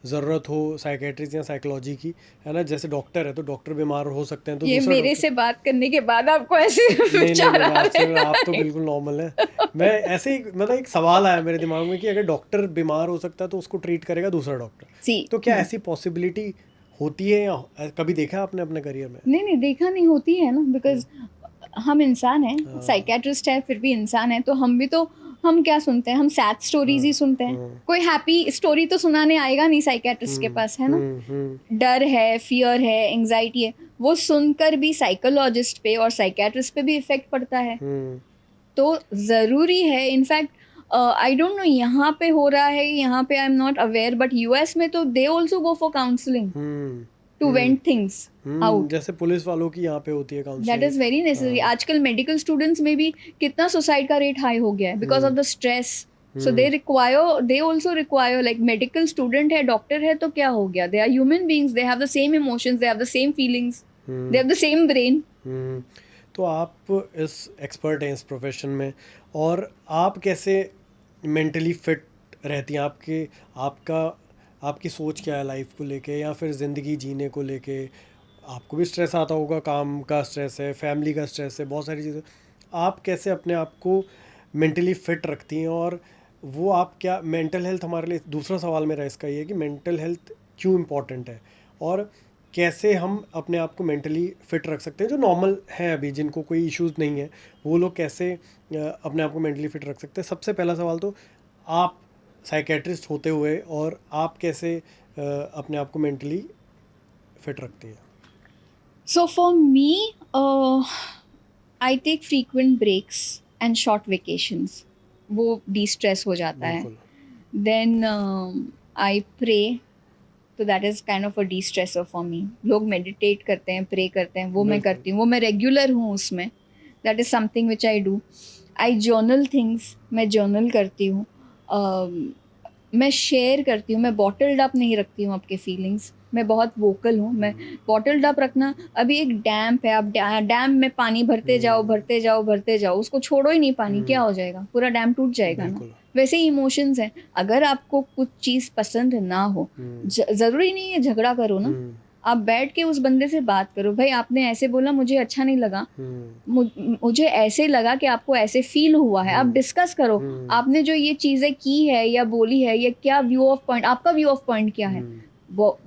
S1: ज़रूरत हो साइकेट्रिस्ट या साइकोलॉजी की, है ना? जैसे डॉक्टर है तो डॉक्टर बीमार हो सकते हैं, तो
S2: ये मेरे से बात करने के बाद आपको ऐसे विचार आ रहे हैं?
S1: आप तो बिल्कुल नॉर्मल है। मैं ऐसे ही, मतलब एक सवाल आया मेरे दिमाग में कि अगर डॉक्टर बीमार हो सकता है तो उसको ट्रीट करेगा दूसरा डॉक्टर, तो क्या ऐसी पॉसिबिलिटी होती है या कभी देखा आपने अपने करियर में?
S2: नहीं देखा नहीं होती है ना, बिकॉज हम इंसान हैं,
S1: हाँ।
S2: साइकेट्रिस्ट है फिर भी इंसान है, तो हम क्या सुनते हैं, हम सैड स्टोरीज ही सुनते हैं, कोई हैप्पी स्टोरी तो सुनाने आएगा नहीं साइकेट्रिस्ट के पास, है ना। डर है, फियर है, एंजाइटी है, वो सुनकर भी साइकोलॉजिस्ट पे और साइकेट्रिस्ट पे भी इफेक्ट पड़ता है। तो ज़रूरी है, इनफैक्ट आई डोंट नो यहाँ पे हो रहा है, यहाँ पे I am not aware, but US में तो they also go for counselling to vent things out.
S1: जैसे पुलिस वालों की यहाँ पे होती है
S2: that
S1: counselling.
S2: Is very necessary. आजकल मेडिकल स्टूडेंट्स में भी कितना सुसाइड का रेट हाई हो गया है because of the stress. So they also require, like medical student है, डॉक्टर है, तो क्या हो गया, they are human beings, they have the same emotions, they have the same feelings, they have the same brain.
S1: तो आप इस एक्सपर्ट हैं इस प्रोफेशन में, और आप कैसे मेंटली फिट रहती हैं? आपकी सोच क्या है लाइफ को लेके, या फिर ज़िंदगी जीने को लेके? आपको भी स्ट्रेस आता होगा, काम का स्ट्रेस है, फैमिली का स्ट्रेस है, बहुत सारी चीज़ें। आप कैसे अपने आप को मेंटली फिट रखती हैं? और वो आप क्या, मेंटल हेल्थ हमारे लिए, दूसरा सवाल मेरा इसका ये है कि मेंटल हेल्थ क्यों इम्पोर्टेंट है, और कैसे हम अपने आप को मेंटली फिट रख सकते हैं? जो नॉर्मल हैं अभी, जिनको कोई इश्यूज़ नहीं है, वो लोग कैसे अपने आप को मेंटली फिट रख सकते हैं? सबसे पहला सवाल तो, आप साइकेट्रिस्ट होते हुए और आप कैसे अपने आप को मेंटली फिट रखती हैं?
S2: So for me, I take frequent breaks and short vacations. वो de-stress हो जाता है.
S1: बिल्कुल।
S2: Then I pray, तो that is kind of a de-stressor for me. लोग meditate करते हैं, pray करते हैं, वो मैं
S1: बिल्कुल।
S2: करती हूँ, वो मैं regular हूँ उसमें. That is something which I do. I journal things, मैं journal करती हूँ. मैं शेयर करती हूँ, मैं बॉटल्ड अप नहीं रखती हूँ आपके फीलिंग्स, मैं बहुत वोकल हूँ। मैं बॉटल्ड अप रखना, अभी एक डैम है, आप डैम में पानी भरते जाओ भरते जाओ भरते जाओ, उसको छोड़ो ही नहीं पानी, क्या हो जाएगा, पूरा डैम टूट जाएगा ना।
S1: बिल्कुल।
S2: वैसे ही इमोशंस हैं, अगर आपको कुछ चीज़ पसंद ना हो, ज़रूरी नहीं है झगड़ा करो ना, आप बैठ के उस बंदे से बात करो, भाई आपने ऐसे बोला, मुझे अच्छा नहीं लगा, मुझे ऐसे लगा कि आपको ऐसे फील हुआ है, आप डिस्कस करो, आपने जो ये चीज़ें की है या बोली है, ये क्या व्यू ऑफ पॉइंट, आपका व्यू ऑफ पॉइंट क्या है।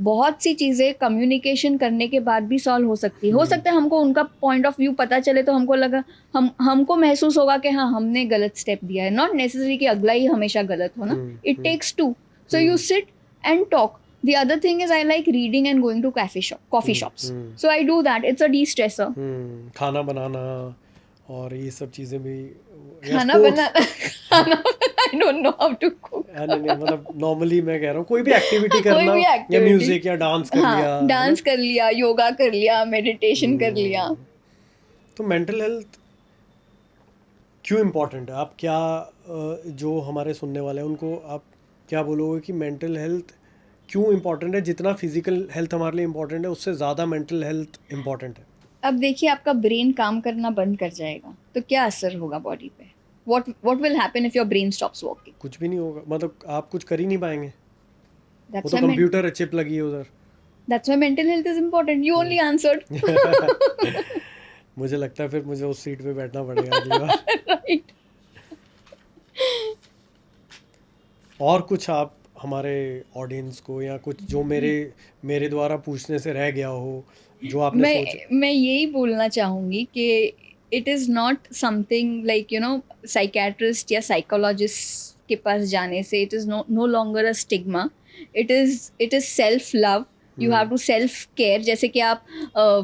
S2: बहुत सी चीज़ें कम्युनिकेशन करने के बाद भी सॉल्व हो सकती है। हो सकता है हमको उनका पॉइंट ऑफ व्यू पता चले तो हमको लगा, हमको महसूस होगा कि हाँ हमने गलत स्टेप दिया है, नॉट नेसेसरी कि अगला ही हमेशा गलत हो ना, it takes two, so you sit and talk. The other thing is I like reading and going to coffee shops. So I do that. It's a de-stressor.
S1: खाना बनाना और ये सब चीज़ें भी,
S2: खाना बनाना I don't know how to cook.
S1: नहीं, मतलब नॉर्मली मैं कह रहा हूँ, कोई भी एक्टिविटी करना, या म्यूजिक या डांस कर लिया,
S2: डांस कर लिया, योगा कर लिया, मेडिटेशन कर लिया.
S1: तो मेंटल हेल्थ क्यों इम्पोर्टेंट है? आप क्या, जो हमारे सुनने वाले हैं उनको आप क्या बोलोगे कि मेंटल हेल्थ क्यों इम्पोर्टेंट है? जितना फिजिकल हेल्थ हमारे लिए इम्पोर्टेंट है, उससे ज़्यादा मेंटल हेल्थ इम्पोर्टेंट है.
S2: अब देखिए, आपका ब्रेन काम करना बंद कर जाएगा तो क्या असर होगा बॉडी पे? What will happen if your brain stops working?
S1: कुछ भी नहीं होगा, मतलब आप कुछ कर ही नहीं पाएंगे. वो
S2: That's
S1: तो
S2: why
S1: कंप्यूटर है, चिप लगी है उधर.
S2: That's why mental health is important. You only answered.
S1: मुझे लगता है फिर मुझे उस सीट पे बैठना पड़ेगा अगली बार.
S2: Right.
S1: और कुछ आप हमारे ऑडियंस को, या कुछ जो मेरे द्वारा पूछने से रह गया हो, जो आपने सोचा?
S2: मैं यही बोलना चाहूँगी कि it is not something like psychiatrist या साइकोलॉजिस्ट के पास जाने से it is no longer a stigma. It is self love. You have to self care. जैसे कि आप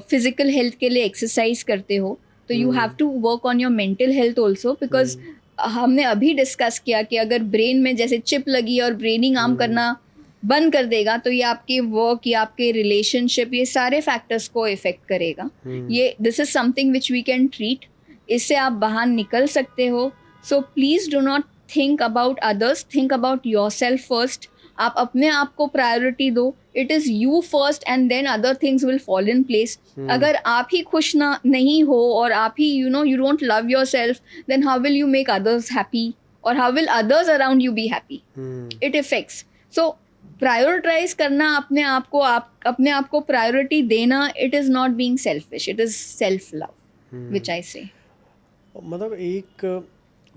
S2: फिजिकल हेल्थ के लिए एक्सरसाइज करते हो, तो you have to work on your mental health also, because हमने अभी डिस्कस किया कि अगर ब्रेन में जैसे चिप लगी और ब्रेनिंग काम करना बंद कर देगा तो ये आपके वर्क या आपके रिलेशनशिप, ये सारे फैक्टर्स को इफेक्ट करेगा. ये this is something which we can treat. इससे आप बाहर निकल सकते हो. So please do not think about others, think about yourself first. आप अपने आप को प्रायोरिटी दो. It is you first and then other things will fall in place. अगर आप ही खुश नहीं हो और आप ही you don't love yourself, then how will you make others happy, और how will others around you be happy? It affects. So prioritize करना अपने आप को प्रायोरिटी देना, it is not being selfish, it is self love which I say.
S1: मतलब एक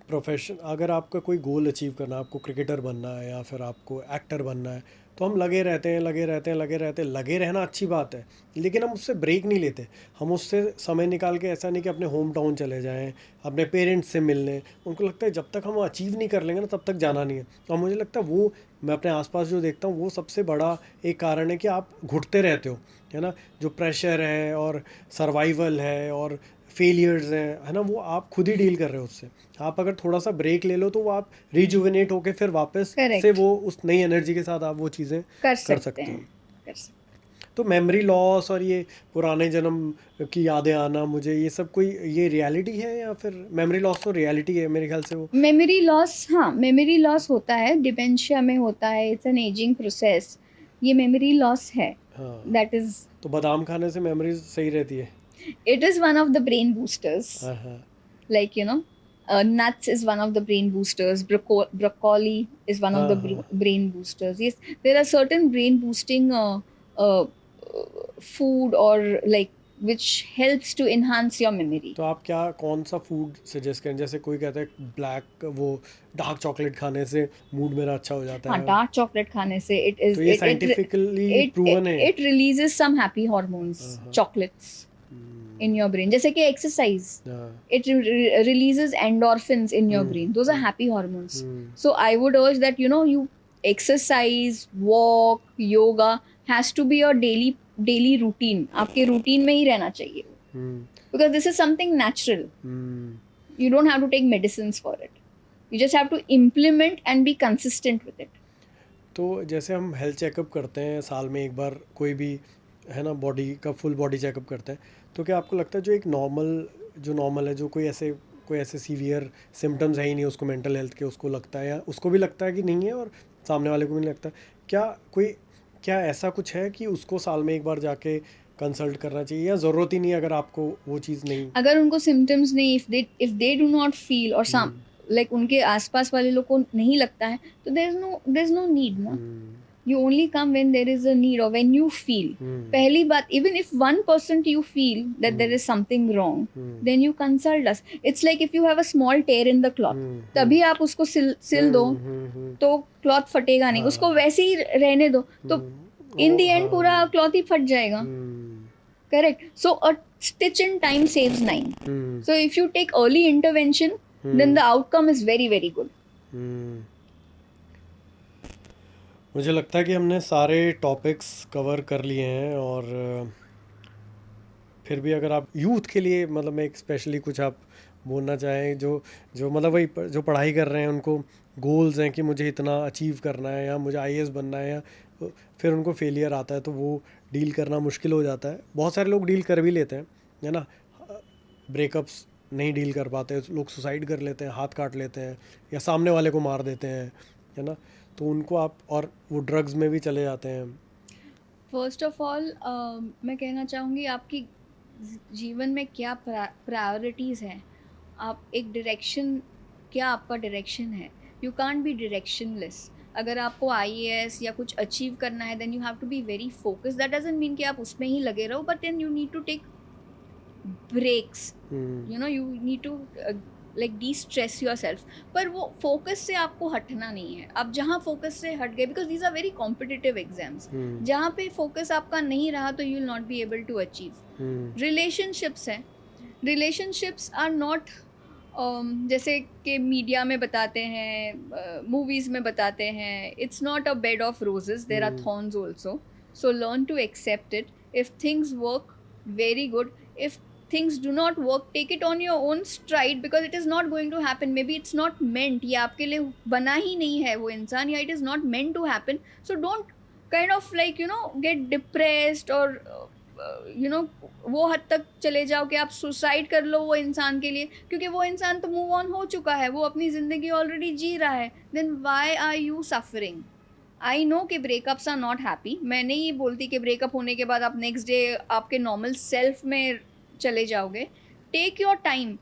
S1: प्रोफेशन, अगर आपका कोई गोल अचीव करना है, आपको क्रिकेटर बनना है या फिर आपको एक्टर बनना है, तो हम लगे रहते हैं, लगे रहना अच्छी बात है, लेकिन हम उससे ब्रेक नहीं लेते। हम उससे समय निकाल के, ऐसा नहीं कि अपने होम टाउन चले जाएं, अपने पेरेंट्स से मिलने। उनको लगता है जब तक हम अचीव नहीं कर लेंगे ना तब तक जाना नहीं है। और मुझे लगता है वो, मैं अपने आसपास जो देखता हूँ वो सबसे बड़ा एक कारण है कि आप घुटते रहते हो, है ना। जो प्रेशर है और सर्वाइवल है और फेलियर्स हैं, है ना, वो आप खुद ही डील कर रहे हो उससे। आप अगर थोड़ा सा ब्रेक ले लो तो वो आप रिजुविनेट होके फिर वापस से
S2: करेक्ट,
S1: वो उस नई एनर्जी के साथ आप वो चीज़ें
S2: कर
S1: कर
S2: सकते
S1: सकते हो।
S2: हैं, कर सकते
S1: तो मेमोरी लॉस और ये पुराने जन्म की यादें आना, मुझे ये सब कोई ये रियलिटी है या फिर मेमोरी लॉस तो रियलिटी है मेरे ख्याल से वो।
S2: मेमोरी लॉस, हाँ मेमोरी लॉस होता है, डिमेंशिया में होता है, इट्स एन एजिंग प्रोसेस, ये मेमोरी लॉस है।
S1: हाँ,
S2: दैट इज,
S1: तो बादाम खाने से मेमोरीज सही रहती है।
S2: it is one of the brain boosters,
S1: हाँ हाँ
S2: like nuts is one of the brain boosters, broccoli is one of
S1: हाँ
S2: the
S1: हाँ।
S2: brain boosters. Yes, there are certain brain boosting uh, food or like which helps to enhance your memory.
S1: तो आप क्या, कौन सा फूड सजेस्ट करें? जैसे कोई कहता है ब्लैक, वो डार्क चॉकलेट खाने से मूड मेरा अच्छा हो जाता
S2: हाँ,
S1: है।
S2: डार्क चॉकलेट खाने से it is
S1: तो ये
S2: it it
S1: scientifically
S2: it it,
S1: proven है?
S2: it releases some happy hormones,
S1: हाँ हाँ।
S2: chocolates in your brain, जैसे कि exercise,
S1: हाँ।
S2: it releases endorphins in your brain, those are happy hormones. So I would urge that you exercise, walk, yoga has to be your daily routine, आपके routine में ही रहना चाहिए, because this is something natural. You don't have to take medicines for it, you just have to implement and be consistent with it.
S1: तो जैसे हम हेल्थ चेकअप करते हैं साल में एक बार, कोई भी, है ना, बॉडी का फुल बॉडी चेकअप करते हैं, तो क्या आपको लगता है जो नॉर्मल है, जो कोई ऐसे सीवियर सिम्टम्स है ही नहीं उसको मेंटल हेल्थ के, उसको लगता है या उसको भी लगता है कि नहीं है और सामने वाले को भी नहीं लगता, क्या ऐसा कुछ है कि उसको साल में एक बार जाके कंसल्ट करना चाहिए, या ज़रूरत ही नहीं है अगर आपको वो चीज़ नहीं?
S2: अगर उनको सिम्टम्स नहीं, if they do not feel और some like उनके आसपास वाले लोग को नहीं लगता है, तो there's no need ना. You only come when there is a need or when you feel. पहली बात, even if 1% you feel that there is something wrong, then you consult us. It's like if you have a small tear in the cloth, तभी आप उसको सिल दो तो क्लॉथ फटेगा नहीं, उसको वैसे ही रहने दो तो in the end पूरा क्लॉथ ही फट जाएगा. Correct. So a stitch in time saves 9. So if you take early intervention, then the outcome is very very good.
S1: मुझे लगता है कि हमने सारे टॉपिक्स कवर कर लिए हैं, और फिर भी अगर आप यूथ के लिए, मतलब मैं एक स्पेशली कुछ आप बोलना चाहें, जो जो मतलब वही जो पढ़ाई कर रहे हैं, उनको गोल्स हैं कि मुझे इतना अचीव करना है या मुझे आईएएस बनना है, या फिर उनको फेलियर आता है तो वो डील करना मुश्किल हो जाता है। बहुत सारे लोग डील कर भी लेते हैं, है ना, ब्रेकअप्स नहीं डील कर पाते, लोग सुसाइड कर लेते हैं, हाथ काट लेते हैं या सामने वाले को मार देते हैं, है ना, तो उनको आप, और वो ड्रग्स में भी चले जाते हैं।
S2: फर्स्ट ऑफ ऑल मैं कहना चाहूँगी आपकी जीवन में क्या प्रायोरिटीज़ हैं, आप एक डायरेक्शन, क्या आपका डायरेक्शन है, यू कांट बी डायरेक्शनलेस। अगर आपको आईएएस या कुछ अचीव करना है then you have to be very focus, that doesn't mean कि आप उसमें ही लगे रहो, but then you need to take breaks, you need to like de-stress yourself, पर वो फोकस से आपको हटना नहीं है। अब जहाँ फोकस से हट गए, because these are very competitive exams, जहाँ पे फोकस आपका नहीं रहा तो you will not be able to achieve. Relationships हैं, रिलेशनशिप्स आर नॉट जैसे कि मीडिया में बताते हैं, मूवीज़ में बताते हैं, it's not a bed of roses, there are thorns also, so learn to accept it. If things work, very good. If things do not work, take it on your own stride, because it is not going to happen. Maybe it's not meant, ये आपके लिए बना ही नहीं है वो इंसान, या it is not meant to happen. So don't kind of like get depressed और वो हद तक चले जाओ कि आप सुसाइड कर लो वो इंसान के लिए, क्योंकि वो इंसान तो मूव ऑन हो चुका है, वो अपनी ज़िंदगी ऑलरेडी जी रहा है। Then why are you suffering? I know कि ब्रेकअप्स आर नॉट हैप्पी, मैं नहीं बोलती कि ब्रेकअप होने के बाद आप नेक्स्ट डे आपके नॉर्मल सेल्फ में चले जाओगे। Take your time,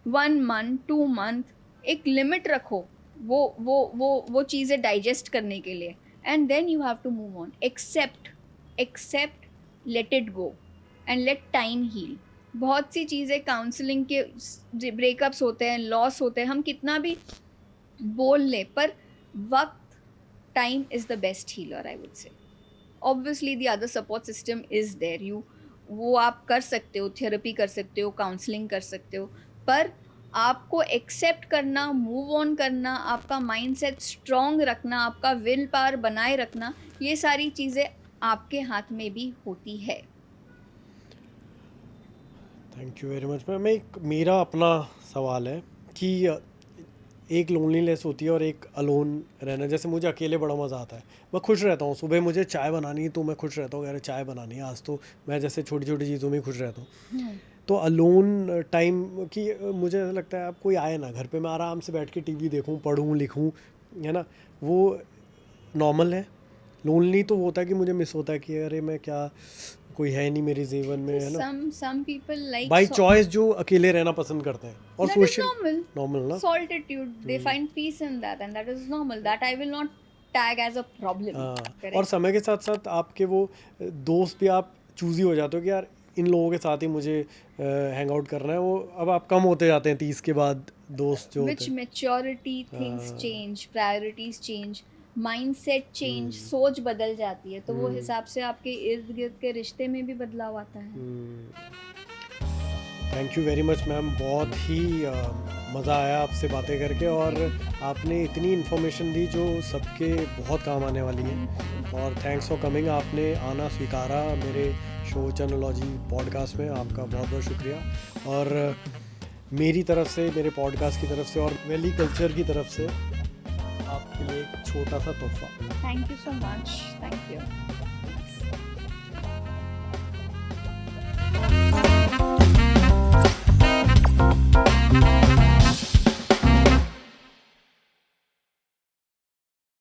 S2: 1 month 2 month, एक लिमिट रखो वो चीज़ें डाइजेस्ट करने के लिए, and then you have to move on. Accept, let it go and let time heal. बहुत सी चीज़ें काउंसलिंग के ब्रेकअप्स होते हैं, लॉस होते हैं, हम कितना भी बोल लें पर वक्त time is the best healer, I would say. Obviously the other support system is there. वो आप कर सकते हो, थेरेपी कर सकते हो, काउंसलिंग कर सकते हो, पर आपको एक्सेप्ट करना, मूव ऑन करना, आपका माइंडसेट स्ट्रॉन्ग रखना, आपका विल पावर बनाए रखना, ये सारी चीज़ें आपके हाथ में भी होती है.
S1: Thank you very much ma'am. एक मेरा अपना सवाल है कि एक लोनलीनेस होती है और एक अलोन रहना. जैसे मुझे अकेले बड़ा मज़ा आता है, मैं खुश रहता हूँ. सुबह मुझे चाय बनानी है तो मैं खुश रहता हूँ, अरे चाय बनानी है आज, तो मैं जैसे छोटी छोटी चीज़ों में खुश रहता हूँ. तो अलोन टाइम की मुझे ऐसा लगता है आप कोई आए ना घर पे, मैं आराम से बैठ के टीवी देखूँ, पढ़ूँ, लिखूँ, है ना, वो नॉर्मल है. लोनली तो वो होता है कि मुझे मिस होता है कि अरे मैं क्या, कोई है नहीं मेरे जीवन में, है ना.
S2: Some people like
S1: by choice जो अकेले रहना पसंद करते हैं और
S2: that is
S1: सोशल
S2: normal.
S1: ना.
S2: Solitude, they find peace in that, and that is normal. That I will not tag as a problem.
S1: हाँ, और समय के साथ साथ आपके वो दोस्त भी आप चूज़ी हो जाते हो कि यार इन लोगों के साथ ही मुझे हैंग आउट करना है. वो अब आप कम होते जाते हैं 30 के बाद दोस्त जो
S2: Which
S1: होते हैं.
S2: maturity, things change, priorities change, mindset change, सोच बदल जाती है, तो वो हिसाब से आपके इर्द गिर्द के रिश्ते में भी बदलाव आता है.
S1: Thank you very much ma'am. बहुत ही मज़ा आया आपसे बातें करके, और आपने इतनी इन्फॉर्मेशन दी जो सबके बहुत काम आने वाली है. और थैंक्स फॉर कमिंग. आपने आना स्वीकारा मेरे शो चैनोलॉजी पॉडकास्ट में. आपका बहुत बहुत शुक्रिया. और मेरी तरफ से, मेरे पॉडकास्ट की तरफ से और वैली कल्चर की तरफ से आपके लिए एक छोटा सा तोहफा.
S2: Thank you so much. Thank you.